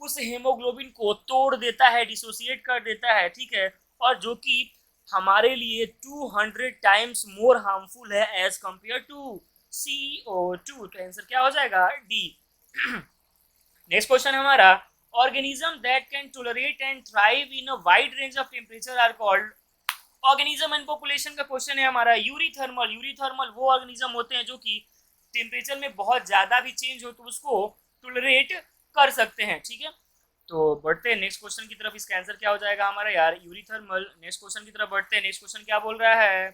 उस हीमोग्लोबिन को तोड़ देता है, डिसोसिएट कर देता है। ठीक है, और जो कि हमारे लिए 200 टाइम्स मोर हार्मफुल है एज कंपेयर टू CO2। तो आंसर क्या हो जाएगा, डी। नेक्स्ट क्वेश्चन हमारा, organism that can tolerate and thrive in a wide range of temperature are called. Organism and population का क्वेश्चन है हमारा। यूरीथर्मल, यूरीथर्मल वो ऑर्गेनिज्म होते हैं जो कि टेम्परेचर में बहुत ज्यादा भी चेंज हो तो उसको टॉलरेट कर सकते हैं, ठीक है। तो बढ़ते हैं नेक्स्ट क्वेश्चन की तरफ। इसका आंसर क्या हो जाएगा हमारा यार, यूरिथर्मल। नेक्स्ट क्वेश्चन की तरफ बढ़ते हैं। नेक्स्ट क्वेश्चन क्या बोल रहा है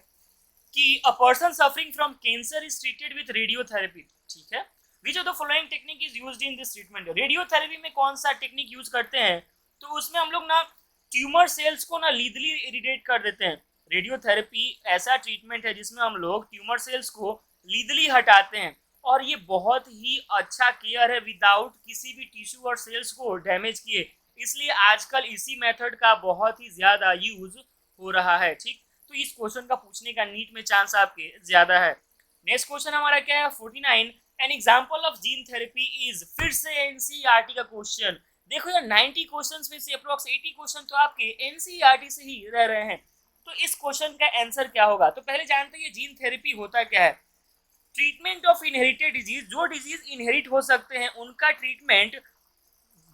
कि a person suffering from cancer is treated with radiotherapy, ठीक है। Which of the following technique is used in this treatment. Radiotherapy में कौन सा टेक्निक यूज करते हैं, तो उसमें हम लोग ना ट्यूमर सेल्स को ना लीदली इरिटेट कर देते हैं। रेडियोथेरेपी ऐसा ट्रीटमेंट है जिसमें हम लोग ट्यूमर सेल्स को लीदली हटाते हैं, और ये बहुत ही अच्छा केयर है विदाउट किसी भी टिश्यू और सेल्स को डैमेज किए, इसलिए आजकल इसी मेथड का बहुत ही ज्यादा यूज हो रहा है, ठीक। तो इस क्वेश्चन का पूछने का नीट में चांस आपके ज्यादा है। नेक्स्ट क्वेश्चन हमारा क्या है 49, N example of gene therapy is. फिर से एनसीईआरटी का क्वेश्चन। देखो यार 90 क्वेश्चंस में से अप्रोक्स 80 क्वेश्चन तो आपके एनसीईआरटी से ही रह रहे हैं, तो इस क्वेश्चन का आंसर क्या होगा। तो पहले जानते हैं जीन थेरेपी होता क्या है। ट्रीटमेंट ऑफ इनहेरिटेड डिजीज, जो डिजीज इनहेरिट हो सकते हैं उनका ट्रीटमेंट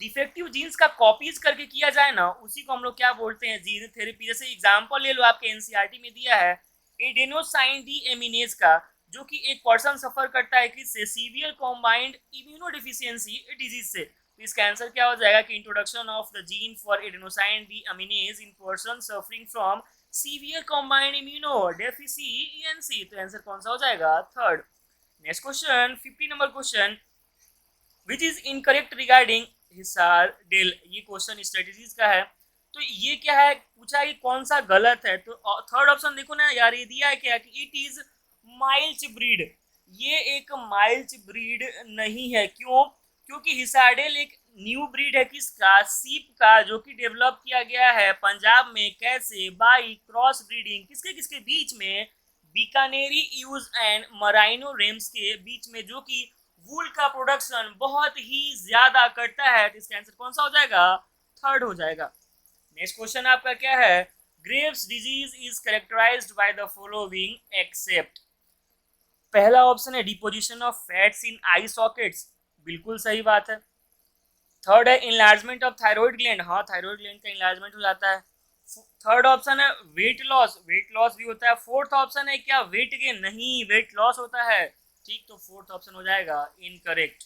डिफेक्टिव जीन्स का कॉपीज करके किया जाए ना, उसी को हम लोग क्या बोलते हैं, जीन थेरेपी। जैसे एग्जांपल ले लो, आपके एनसीईआरटी में दिया है एडेनोसाइन डी एमिनेज का, जो कि एक पर्सन सफर करता है किससे, सीवियर कॉम्बाइंड इम्यूनोडिफिशियंसी डिजीज से। तो इसका आंसर क्या हो जाएगा कि introduction of the gene for adenosine deaminase in person suffering from severe combined immunodeficiency. तो आंसर कौन सा हो जाएगा, third. Next question 50 number question, which is incorrect regarding Hisardale. ये क्वेश्चन स्ट्रेटेजीज का है, तो ये क्या है पूछा है कि कौन सा गलत है। तो थर्ड ऑप्शन देखो ना यार, ये दिया है क्या कि इट इज माइल्च ब्रीड। ये एक माइल्च ब्रीड नहीं है, क्यों, क्योंकि हिसारडेल एक न्यू ब्रीड है किसका, सीप का, जो कि डेवलप किया गया है पंजाब में। कैसे, बाई क्रॉस ब्रीडिंग, किसके किसके बीच में, बीकानेरी यूज एंड मराइनो रेम्स के बीच में, जो कि वूल का प्रोडक्शन बहुत ही ज्यादा करता है। तो इसका आंसर कौन सा हो जाएगा, थर्ड हो जाएगा। नेक्स्ट क्वेश्चन आपका क्या है, Graves disease is characterised by the following except. पहला ऑप्शन है deposition of fats in eye sockets, बिल्कुल सही बात है। थर्ड है इनलार्जमेंट ऑफ थायराइड ग्लैंड, हाँ थायराइड ग्लैंड का इनलार्जमेंट हो जाता है। थर्ड ऑप्शन है वेट लॉस, वेट लॉस भी होता है। फोर्थ ऑप्शन है क्या वेट गेन, नहीं वेट लॉस होता है, ठीक। तो फोर्थ ऑप्शन हो जाएगा इनकरेक्ट।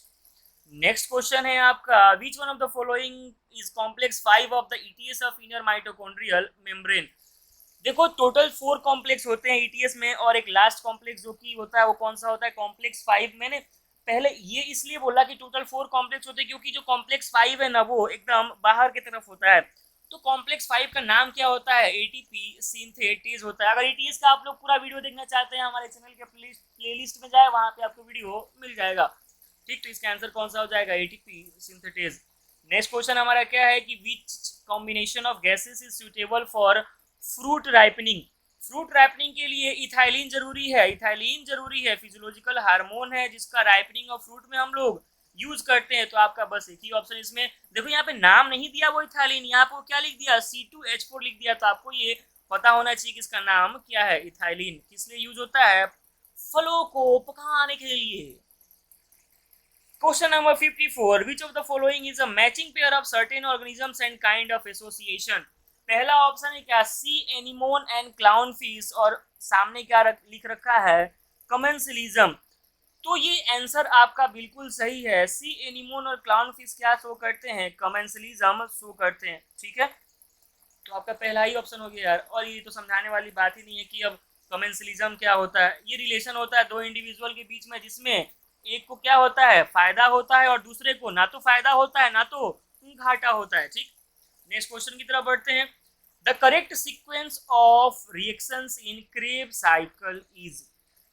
नेक्स्ट क्वेश्चन है आपका, which one of the following is complex 5 of the ETS of inner mitochondrial membrane. देखो टोटल 4 कॉम्प्लेक्स होते हैं ईटीएस में, और एक लास्ट कॉम्प्लेक्स जो कि होता है वो कौन सा होता है, कॉम्प्लेक्स 5। मैंने पहले ये इसलिए बोला कि टोटल 4 कॉम्प्लेक्स होते हैं क्योंकि जो कॉम्प्लेक्स 5 है ना वो एकदम बाहर की तरफ होता है। तो कॉम्प्लेक्स 5 का नाम क्या होता है, एटीपी सिंथेटेज होता है। अगर एटीएस का आप लोग पूरा वीडियो देखना चाहते हैं हमारे चैनल के प्लेलिस्ट में जाए, वहां पे आपको वीडियो मिल जाएगा, ठीक। तो इसका आंसर कौन सा हो जाएगा, एटीपी सिंथेटेज। नेक्स्ट क्वेश्चन हमारा क्या है कि which combination of gases is suitable for fruit ripening. Fruit ripening के लिए इथाइलिन जरूरी है, इथाइलिन जरूरी है, फिजियोलॉजिकल हार्मोन है जिसका राइपनिंग ऑफ फ्रूट में हम लोग यूज करते हैं। तो आपका बस एक ही ऑप्शन इसमें, देखो यहाँ पे नाम नहीं दिया वो इथाइलिन, यहाँ पे क्या लिख दिया C2H4 लिख दिया। तो आपको ये पता होना चाहिए कि इसका नाम क्या है, इथाइलिन। किस लिए यूज होता है, फलों को पकाने के लिए। Question number 54, which of the following is a matching pair of certain organisms and kind of association. पहला ऑप्शन है क्या सी एनिमोन एंड क्लाउन फिश, और सामने क्या लिख रखा है कमेंसिलिज्म। तो ये आंसर आपका बिल्कुल सही है, सी एनिमोन और क्लाउन फिश क्या शो करते हैं, कमेंसिलिज्म शो करते हैं, ठीक है। तो आपका पहला ही ऑप्शन हो गया यार, और ये तो समझाने वाली बात ही नहीं है कि अब कमेंसिलिज्म क्या होता है। ये रिलेशन होता है दो इंडिविजुअल के बीच में, जिसमें एक को क्या होता है, फायदा होता है, और दूसरे को ना तो फायदा होता है ना तो घाटा होता है, ठीक। नेक्स्ट क्वेश्चन की तरफ बढ़ते हैं, the correct sequence of reactions in Krebs cycle is.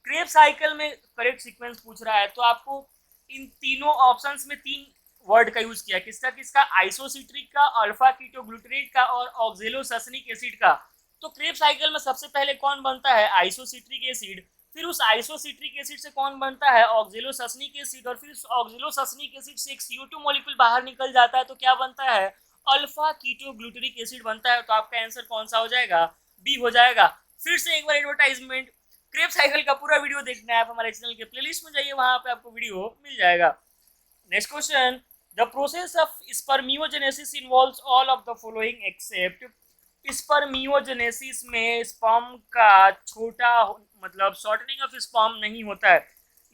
Krebs cycle में करेक्ट सीक्वेंस पूछ रहा है, तो आपको इन तीनों ऑप्शंस में 3 वर्ड का यूज किया, किसका किसका, आइसोसिट्रिक का, अल्फा कीटोग्लूटरेट का, और ऑक्जेलोससनिक एसिड का। तो क्रेब साइकिल में सबसे पहले कौन बनता है, आइसोसिट्रिक एसिड, फिर उस आइसोसिट्रिक एसिड से कौन बनता है, ऑक्जेलोससनिक एसिड, और फिर उस ऑक्जेलोससनिक एसिड से एक CO2 मॉलिक्यूल बाहर निकल जाता है, तो क्या बनता है, अल्फा कीटोग्लूटरिक एसिड बनता है। तो आपका आंसर कौन सा हो जाएगा, बी हो जाएगा। फिर से एक बार एडवर्टाइजमेंट, क्रेब साइकिल का पूरा वीडियो देखना है आप हमारे चैनल के प्लेलिस्ट में जाइए, वहां पे आपको वीडियो मिल जाएगा। Next question, the process of spermiogenesis involves all of the following accept. Spermiogenesis में स्पर्म का छोटा मतलब शॉर्टनिंग ऑफ स्पर्म नहीं होता है।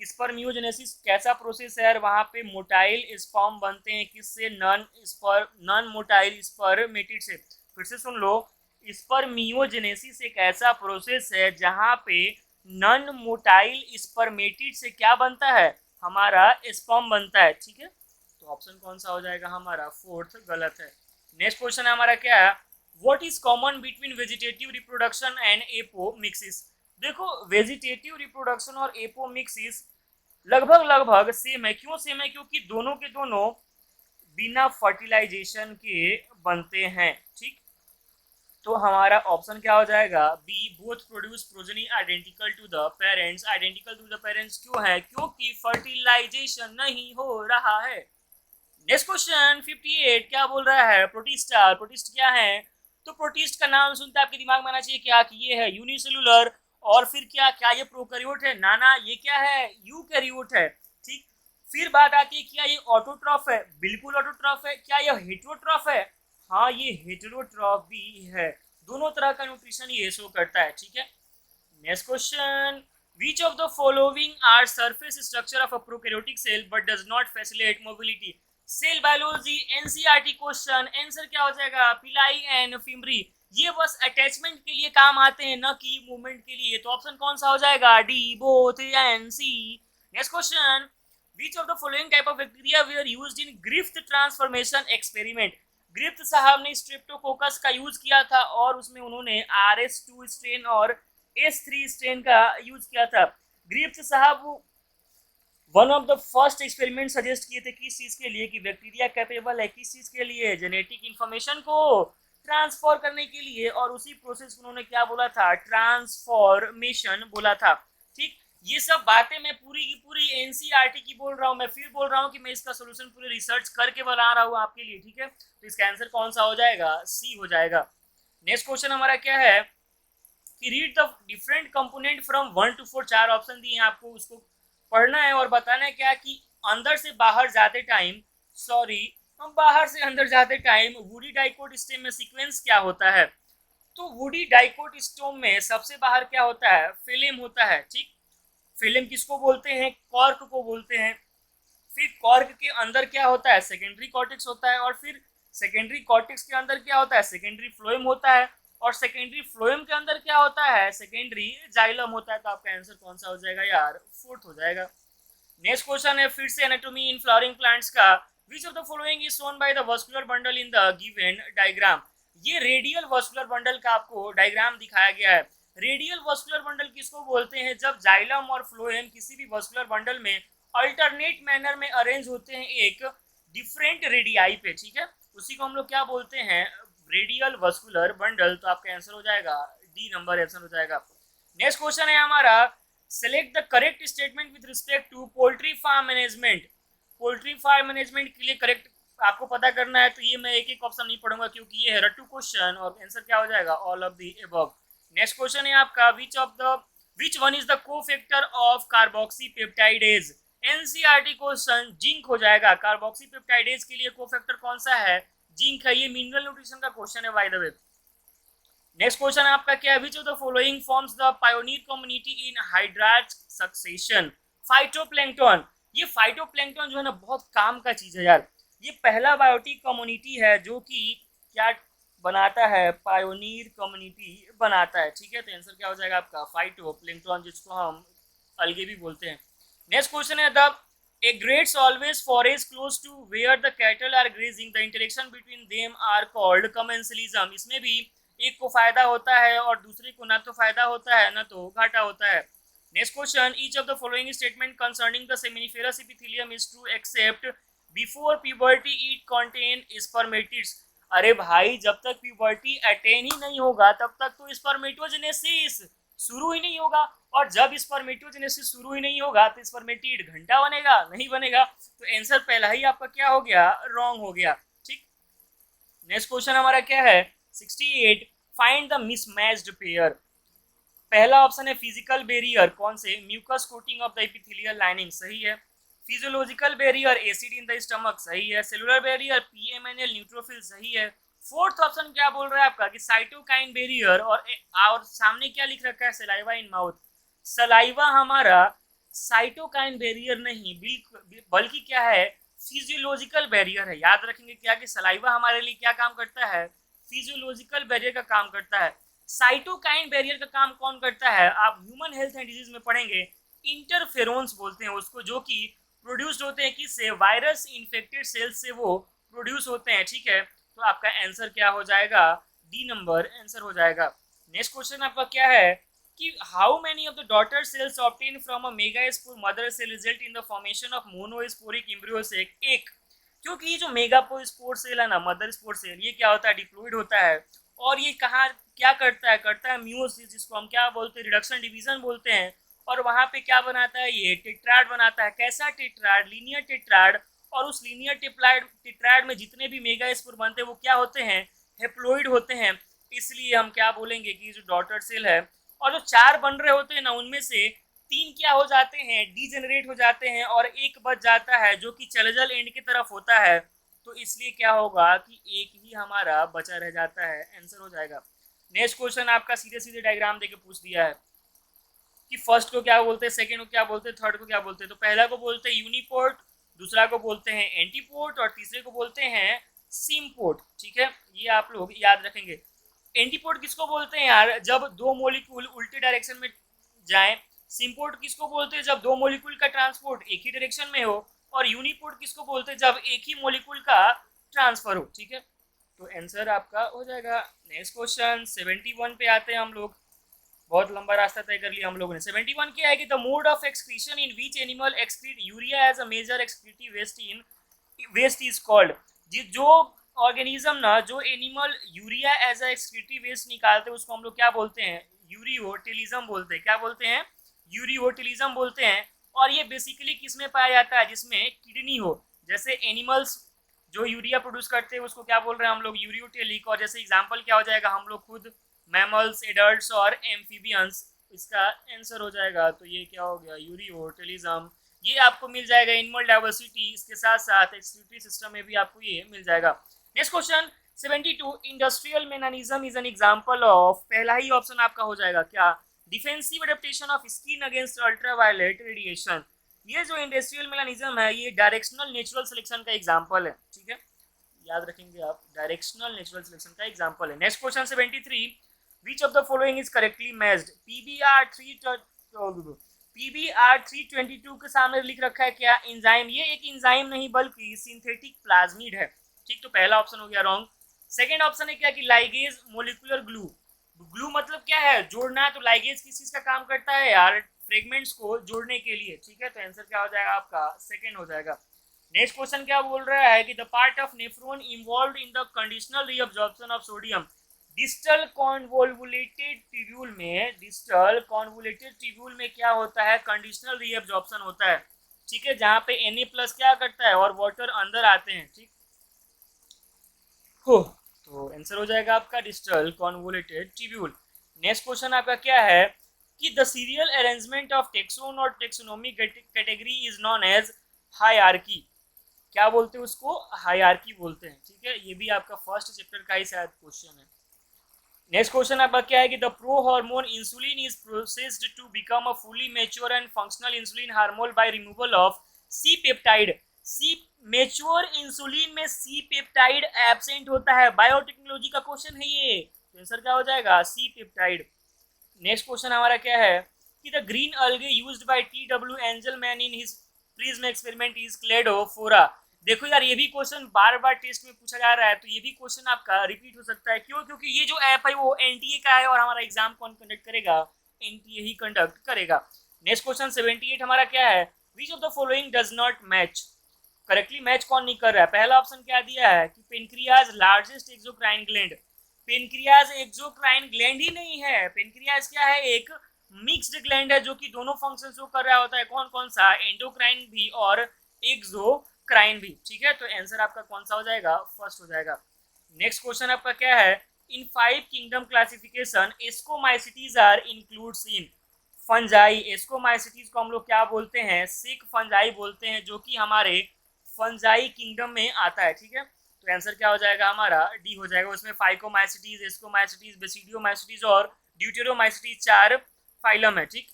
स्पर्मियोजेनेसिस कैसा प्रोसेस है यार, वहां पे मोटाइल स्पर्म बनते हैं किससे, नॉन मोटाइल स्पर्मेटिड से। फिर से सुन लो, स्पर्मियोजेनेसिस एक ऐसा प्रोसेस है जहां पे नॉन मोटाइल स्पर्मेटिड से क्या बनता है, हमारा स्पर्म बनता है, ठीक है। तो ऑप्शन कौन सा हो जाएगा हमारा, फोर्थ गलत है। नेक्स्ट क्वेश्चन है हमारा क्या है, what is common between vegetative reproduction and apomixis. देखो वेजिटेटिव रिप्रोडक्शन और एपोमिक्सिस लगभग लगभग सेम है। क्यों सेम है, क्योंकि दोनों के दोनों बिना फर्टिलाइजेशन के बनते हैं, ठीक। तो हमारा ऑप्शन क्या हो जाएगा, B, both produce progeny identical to the parents. Identical to the parents क्यों है, क्योंकि फर्टिलाइजेशन नहीं हो रहा है। नेक्स्ट क्वेश्चन 58 क्या बोल रहा है, प्रोटिस्टा। प्रोटिस्ट क्या है, तो प्रोटिस्ट का नाम सुनते आपके दिमाग में आना चाहिए क्या कि ये है यूनिसेलुलर, और फिर क्या क्या ये प्रोकैरियोट है, ना ना ये क्या है, यूकैरियोट है, ठीक। फिर बात आती है क्या ये ऑटोट्रॉफ है, बिल्कुल ऑटोट्रॉफ है। क्या ये हेटेरोट्रॉफ है, हाँ ये हेटेरोट्रॉफ भी है। दोनों तरह का न्यूट्रिशन ये शो करता है, ठीक है। Next question, which of the following are surface structure of a prokaryotic cell but does not facilitate mobility। Cell biology NCERT question, answer क्या हो जाएगा, पिलाई एंड फिमरी। ये बस अटैचमेंट के लिए काम आते हैं, न कि मूवमेंट के लिए। तो ऑप्शन कौन सा हो जाएगा, D, both and C. Next question, which of the following type of bacteria were used in Griffith transformation experiment। Griffith साहब ने स्ट्रेप्टोकोकस का यूज किया था और उसमें उन्होंने RS2 स्ट्रेन और S3 स्ट्रेन का यूज किया था। ग्रिफ्थ साहब one of the first experiment suggest किए थे किस चीज के लिए, कि बैक्टीरिया कैपेबल है किस चीज के लिए, जेनेटिक इंफॉर्मेशन को ट्रांसफर करने के लिए। और उसी प्रोसेस को उन्होंने क्या बोला था, ट्रांसफॉर्मेशन बोला था, ठीक। ये सब बातें मैं पूरी की पूरी एनसीईआरटी की बोल रहा हूँ। मैं फिर बोल रहा हूँ कि मैं इसका सोल्यूशन पूरे रिसर्च करके बना रहा हूँ आपके लिए, ठीक है। तो इसका आंसर कौन सा हो जाएगा, सी हो जाएगा। नेक्स्ट क्वेश्चन हमारा क्या है कि read the different component from 1 to 4। चार ऑप्शन दिए हैं आपको, उसको पढ़ना है और बताना है क्या कि अंदर से बाहर जाते टाइम, सॉरी हम बाहर से अंदर जाते टाइम वुडी डाइकोट स्टेम में सीक्वेंस क्या होता है। तो वुडी डाइकोट स्टोम में सबसे बाहर क्या होता है, फिल्म होता है, ठीक। फिल्म किसको बोलते हैं, कॉर्क को बोलते हैं। फिर कॉर्क के अंदर क्या होता है, सेकेंडरी कॉर्टेक्स होता है। और फिर सेकेंडरी कॉर्टेक्स के अंदर क्या होता है, सेकेंडरी फ्लोएम होता है। और सेकेंडरी फ्लोएम के अंदर क्या होता है, सेकेंडरी जाइलम होता है। तो आपका आंसर कौन सा हो जाएगा यार, फोर्थ हो जाएगा। नेक्स्ट क्वेश्चन है फिर से एनाटॉमी इन फ्लावरिंग प्लांट्स का, विच of the following is shown by the vascular bundle in the given diagram. ये रेडियल वस्कुलर बंडल का आपको डायग्राम दिखाया गया है। रेडियल वस्कुलर बंडल किसको बोलते हैं, जब जाइलम और फ्लोएम किसी भी वस्कुलर बंडल में अल्टरनेट मैनर में अरेंज होते हैं एक डिफरेंट रेडियाई पे, ठीक है। उसी को हम लोग क्या बोलते हैं, रेडियल वस्कुलर बंडल। तो आपका आंसर हो जाएगा डी नंबर आंसर हो जाएगा। नेक्स्ट क्वेश्चन है हमारा, select the correct statement with respect to poultry farm management. Poultry farm management के लिए करेक्ट आपको पता करना है। तो ये मैं एक एक ऑप्शन नहीं पढ़ूंगा क्योंकि ये है रट्टू क्वेश्चन, और आंसर क्या हो जाएगा, all of the above. Next question है आपका, which one is the cofactor of carboxypeptidase. NCERT question, zinc हो जाएगा। कार्बोक्सीपेप्टाइडेज के लिए कोफैक्टर कौन सा है, जिंक है। ये मिनरल न्यूट्रिशन का क्वेश्चन है by the way. Next question आपका क्या है, which of the following forms the pioneer community in hydrarch succession. Phytoplankton. ये फाइटोप्लैंक्टन जो है ना बहुत काम का चीज है यार। ये पहला बायोटिक कम्युनिटी है जो कि क्या बनाता है, पायोनियर कम्युनिटी बनाता है, ठीक है। तो आंसर क्या हो जाएगा आपका, फाइटोप्लैंक्टन, जिसको हम अलगे भी बोलते हैं। नेक्स्ट क्वेश्चन है, the egrets always forage close to where the cattle are grazing. The interaction between them are called commensalism। इसमें भी एक को फायदा होता है और दूसरे को ना तो फायदा होता है ना तो घाटा होता है। Next question, each of the following statement concerning the seminiferous epithelium is true except before puberty it contain spermatids. अरे भाई जब तक प्यूबर्टी अटेन ही नहीं होगा तब तक तो स्पर्मेटोजेनेसिस शुरू ही नहीं होगा। और जब स्पर्मेटोजेनेसिस शुरू ही नहीं होगा तो स्पर्मेटिड घंटा बनेगा, नहीं बनेगा। तो आंसर पहला ही आपका क्या हो गया, रॉन्ग हो गया, ठीक। नेक्स्ट क्वेश्चन हमारा क्या है 68, फाइंड द मिसमैच्ड पेयर। पहला ऑप्शन है फिजिकल बैरियर, कौन से, mucus coating of the epithelial lining, सही है। Physiological barrier, acid in the stomach, सही है। सेलुलर बैरियर, पीएमएनएल न्यूट्रोफिल, सही है। फोर्थ ऑप्शन क्या बोल रहा है आपका कि साइटोकाइन बैरियर, और सामने क्या लिख रखा है, सलाइवा इन माउथ। सलाइवा हमारा साइटोकाइन बैरियर नहीं, बल्कि क्या है, फिजियोलॉजिकल बैरियर है। याद रखेंगे क्या कि सलाइवा हमारे लिए क्या काम करता है, फिजियोलॉजिकल बैरियर का काम करता है। साइटोकाइन बैरियर का काम कौन करता है, आप ह्यूमन हेल्थ एंड डिजीज में पढ़ेंगे, इंटरफेरोन्स बोलते हैं उसको, जो कि प्रोड्यूस्ड होते हैं किससे, वायरस इन्फेक्टेड सेल्स से वो प्रोड्यूस होते हैं। ठीक है, तो आपका आंसर क्या हो जाएगा, डी नंबर आंसर हो जाएगा। नेक्स्ट क्वेश्चन आपका क्या है कि how many of the daughter cells obtain from a megaspore mother cell result in the formation of monosporic embryo से एक। क्योंकि ये जो मेगास्पोर सेल है ना, मदर स्पोर सेल, ये क्या होता है, डिप्लॉयड होता है, और ये कहाँ क्या करता है मियोसिस, जिसको हम क्या बोलते हैं, रिडक्शन डिवीजन बोलते हैं, और वहां पे क्या बनाता है, ये टेट्राड बनाता है। कैसा टेट्राड, लीनियर टेट्राड, और उस लीनियर टेट्राड में जितने भी मेगास्पोर बनते हैं वो क्या होते हैं, हेप्लॉइड होते हैं। इसलिए हम क्या बोलेंगे कि जो डॉटर सेल है, और जो चार बन रहे होते हैं ना, उनमें से तीन क्या हो जाते हैं, डीजेनरेट हो जाते हैं, और एक बच जाता है जो कि चलजल एंड की तरफ होता है। तो इसलिए क्या होगा कि एक ही हमारा बचा रह जाता है, आंसर हो जाएगा। नेक्स्ट क्वेश्चन आपका सीधे सीधे डायग्राम देके पूछ दिया है कि फर्स्ट को क्या बोलते हैं, सेकंड को क्या बोलते हैं, थर्ड को क्या बोलते हैं। तो पहला को बोलते हैं यूनिपोर्ट, दूसरा को बोलते हैं एंटीपोर्ट, और तीसरे को बोलते हैं सिमपोर्ट। ठीक है, ये आप लोग याद रखेंगे। एंटीपोर्ट किसको बोलते हैं यार, जब दो मॉलिक्यूल उल्टे डायरेक्शन में जाएं। सिमपोर्ट किसको बोलते हैं, जब दो मॉलिक्यूल का ट्रांसपोर्ट एक ही डायरेक्शन में हो। और यूनिपोर्ट किसको बोलते हैं, जब एक ही मॉलिक्यूल का ट्रांसफर हो। ठीक है, तो आंसर आपका हो जाएगा। नेक्स्ट क्वेश्चन 71 पे आते हैं हम लोग। बहुत लंबा रास्ता तय कर लिया हम लोगों ने। 71 क्या है कि the mode of excretion in which animal excrete urea as a major excretive waste is called. जो ऑर्गेनिज्म ना, जो animal urea as a excretive waste निकालते हैं, उसको हम लोग क्या बोलते हैं, यूरियोटिलिज्म बोलते हैं। क्या बोलते हैं, यूरियोटिलिज्म बोलते हैं। और ये बेसिकली किस में पाया जाता है, जिसमें किडनी हो। जैसे एनिमल्स जो यूरिया प्रोड्यूस करते हैं उसको क्या बोल रहे हैं हम लोग, यूरियोटेलिक। और जैसे एग्जांपल क्या हो जाएगा, हम लोग खुद मैमल्स, एडल्ट्स और एम्फीबियंस, इसका आंसर हो जाएगा। तो ये क्या हो गया, यूरियोटेलिज्म। ये आपको मिल जाएगा एनिमल डाइवर्सिटी, इसके साथ साथ एक्सक्रीटरी सिस्टम में भी आपको ये मिल जाएगा। Next question 72, industrial mechanism is an example of, पहला ही ऑप्शन आपका हो जाएगा क्या, defensive adaptation of skin against ultraviolet radiation. ये जो इंडस्ट्रियल मैकेनिज्म है, ये डायरेक्शनल नेचुरल सिलेक्शन का एग्जांपल है। ठीक है, याद रखेंगे आप, डायरेक्शनल नेचुरल सिलेक्शन का एग्जांपल है। Next question 73, which of the following is correctly matched। PBR 322 के सामने लिख रखा है क्या, एंजाइम। ये एक एंजाइम नहीं बल्कि सिंथेटिक प्लाज्मिड है। ठीक, तो पहला ऑप्शन हो गया रॉन्ग। सेकंड ऑप्शन है क्या कि लाइगेज मोलिकुलर ग्लू। ग्लू मतलब क्या है, जोड़ना है। तो लाइगेज किस चीज का काम करता है यार, फ्रेगमेंट्स को जोड़ने के लिए। ठीक है, तो आंसर क्या हो जाएगा आपका, सेकंड हो जाएगा। नेक्स्ट क्वेश्चन क्या बोल रहा है कि the part of nephron involve in the conditional reabsorption of sodium. Distal convoluted tubule में, डिस्टल कॉन्वोल्वुलेटेड ट्यूब्यूल में क्या होता है, कंडीशनल रीअब्जॉर्प्शन होता है। ठीक है, जहां पे Na+ क्या करता है और वाटर अंदर आते हैं। ठीक हो, तो आंसर हो जाएगा आपका distal convoluted tubule. Next question आपका क्या है कि the serial arrangement of taxon और taxonomy category is known as hierarchy. क्या बोलते हैं उसको, हायरार्की बोलते हैं। ठीक है, ये भी आपका फर्स्ट चैप्टर का ही शायद क्वेश्चन है। नेक्स्ट क्वेश्चन आपका क्या है कि the pro hormone insulin is processed to become a fully mature and functional insulin hormone by removal of C peptide. C mature insulin में सी पेप्टाइड एब्सेंट होता है। बायोटेक्नोलॉजी का क्वेश्चन है ये, तो आंसर क्या हो जाएगा, सी पेप्टाइड। नेक्स्ट क्वेश्चन हमारा क्या है कि the green algae used by TW Angelman in his prism experiment is Cladophora. देखो यार, ये भी क्वेश्चन बार बार टेस्ट में पूछा जा रहा है, तो ये भी क्वेश्चन आपका रिपीट हो सकता है। क्यों, क्योंकि ये जो ऐप है वो NTA का है, और हमारा एग्जाम कौन कंडक्ट करेगा, NTA ही कंडक्ट करेगा। नेक्स्ट क्वेश्चन 78 हमारा क्या है, which of the following does not match. Correctly match कौन नहीं कर रहा है। पहला ऑप्शन क्या दिया है कि pancreas largest exocrine gland. Pancreas exocrine gland ही नहीं है। पेनक्रियाज क्या है, एक मिक्स्ड ग्लैंड है जो कि दोनों फंक्शन शो कर रहा होता है। कौन कौन सा, एंडोक्राइन भी और एक्सोक्राइन भी। ठीक है, तो आंसर आपका कौन सा हो जाएगा, फर्स्ट हो जाएगा। नेक्स्ट क्वेश्चन आपका क्या है, in 5 kingdom classification ascomycetes are includes in fungi. Ascomycetes को हम लोग क्या बोलते हैं, सिक फंजाई बोलते हैं, जो कि हमारे फंजाई किंगडम में आता है। ठीक है, तो आंसर क्या हो जाएगा हमारा, डी हो जाएगा। उसमें फाइकोमाइसिटीज, एस्कोमाइसिटीज, बेसिडियोमाइसिटीज और ड्यूटेरोमाइसिटीज 4 फाइलम है। ठीक,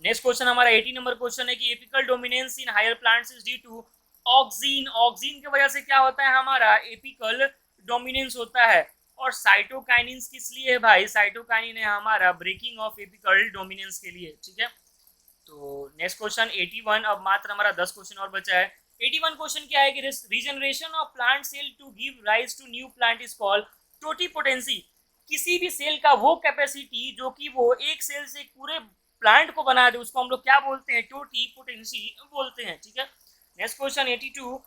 नेक्स्ट क्वेश्चन हमारा 80 नंबर क्वेश्चन है कि apical dominance in higher plants is due to auxin. Auxin की वजह से क्या होता है, हमारा एपिकल डोमिनेंस होता है। और साइटोकाइनिन्स किस लिए है भाई, साइटोकाइनिन है हमारा ब्रेकिंग ऑफ एपिकल डोमिनेंस के लिए, ठीक है। तो नेक्स्ट क्वेश्चन 81, अब मात्र हमारा 10 क्वेश्चन और बचा है। 81 क्वेश्चन क्या है कि regeneration of plant cell to give rise to new plant is called totipotency. किसी भी सेल का वो कैपेसिटी जो कि वो एक सेल से पूरे प्लांट को बना दे, उसको हम लोग क्या बोलते हैं, टोटीपोटेंसी बोलते हैं, ठीक है। Next question 82,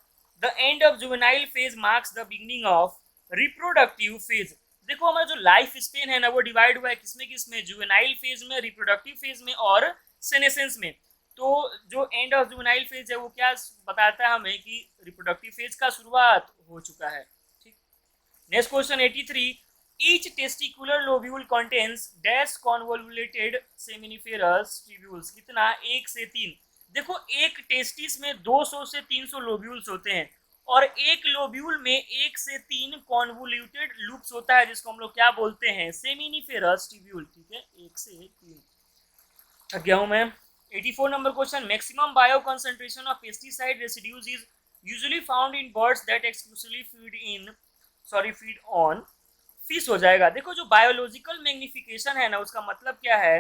the end of juvenile phase marks the beginning of reproductive phase. देखो हमारा जो लाइफ स्पेन है ना वो डिवाइड हुआ है किसमें किसमें, जुवेनाइल फेज में, रिप्रोडक्टिव फेज में और सेनेसेंस में। तो जो एंड ऑफ जुवेनाइल फेज है वो क्या बताता है हमें कि रिप्रोडक्टिव फेज का शुरुआत हो चुका है, ठीक। Next question 83, each testicular lobule contains dash convoluted seminiferous tubules। कितना, 1 से 3। देखो एक टेस्टिस में 200 से 300 लोब्यूल्स होते हैं और एक लोब्यूल में 1 से 3 कॉन्वोल्यूटेड लूप्स होता है जिसको हम लोग क्या बोलते हैं, सेमिनिफेरस ट्यूब्यूल, ठीक है, 1 से 3। थक गया हूं मैं। 84 number question, maximum bio concentration of pesticide residues is usually found in birds that exclusively feed on fish हो जाएगा। देखो जो बायोलॉजिकल मैग्निफिकेशन है ना उसका मतलब क्या है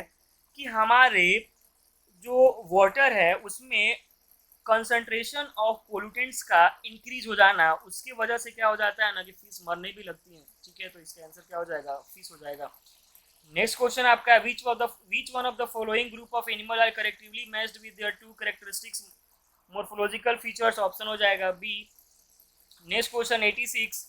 कि हमारे जो वाटर है उसमें कंसंट्रेशन ऑफ पोल्यूटेंट्स का इंक्रीज हो जाना, उसकी वजह से क्या हो जाता है ना कि फिश मरने भी लगती हैं, ठीक है। तो इसका आंसर क्या हो जाएगा, फिश हो जाएगा। नेक्स्ट क्वेश्चन आपका, which one of the following group of animal are correctively matched with their two characteristics morphological features, option हो जाएगा B. Next question 86,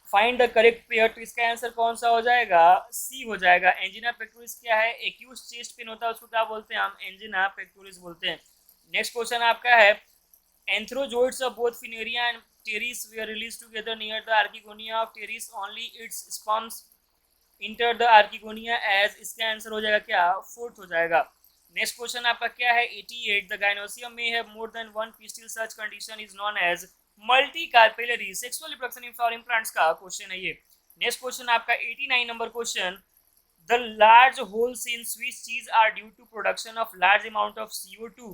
find the correct pair. तो इसका आंसर कौन सा हो जाएगा, सी हो जाएगा। एंजिना पेक्टोरिस क्या है, एक्यूट चेस्ट पेन होता है उसको क्या बोलते हैं हम, एंजिना पेक्टोरिस बोलते हैं। नेक्स्ट क्वेश्चन आपका है, antherozoids of both Funaria and Pteris they release together near the archegonia of Pteris, only its sperms enter the archegonia as. इसका आंसर हो जाएगा क्या, फोर्थ हो जाएगा। नेक्स्ट क्वेश्चन आपका क्या है 88, द गाइनोसियम में have more than one pistil, such condition is known as multicarpellary sexual reproduction in flowering plants का क्वेश्चन है ये। नेक्स्ट क्वेश्चन आपका 89 number question, the large holes in Swiss cheese are due to production of large amount of CO2।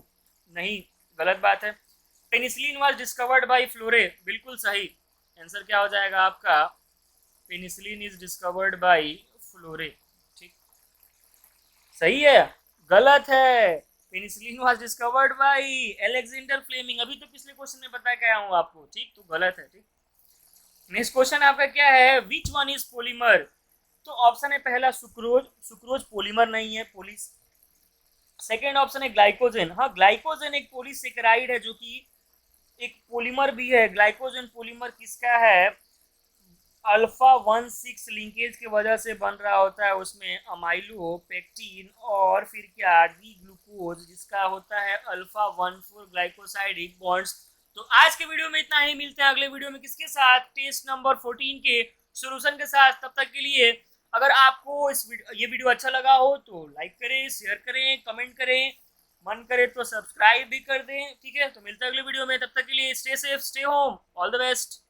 नहीं, गलत बात है। Penicillin was discovered by Florey, बिल्कुल सही। आंसर क्या हो जाएगा आपका, पेनिसिलिन इज डिस्कवर्ड बाय फ्लोरे, ठीक, सही है, गलत है। Penicillin was discovered by Alexander Fleming, अभी तो पिछले क्वेश्चन में बता के आया हूं आपको, ठीक, तो गलत है, ठीक। नेक्स्ट क्वेश्चन आपका क्या है, विच वन इज पॉलीमर। तो ऑप्शन है पहला सुक्रोज, सुक्रोज पॉलीमर नहीं है, पोलिस। सेकेंड ऑप्शन है ग्लाइकोजन, हाँ ग्लाइकोजन एक पॉलीसेकेराइड है जो कि एक पॉलीमर भी है। ग्लाइकोजन पॉलीमर किसका है, अल्फा 1,6 लिंकेज की वजह से बन रहा होता है, उसमें अमाइलो पेक्टिन और फिर क्या डी ग्लूकोज जिसका होता है अल्फा 1,4 ग्लाइकोसाइडिक बॉन्ड्स। तो आज के वीडियो में इतना ही, मिलते हैं अगले वीडियो में किसके साथ, टेस्ट नंबर 14 के सॉल्यूशन के साथ। तब तक के लिए अगर आपको ये वीडियो अच्छा लगा हो तो लाइक करें, शेयर करें, कमेंट करें, मन करे तो सब्सक्राइब भी कर दें, ठीक है। तो मिलते हैं अगले वीडियो में, तब तक के लिए stay safe, stay home, all the best.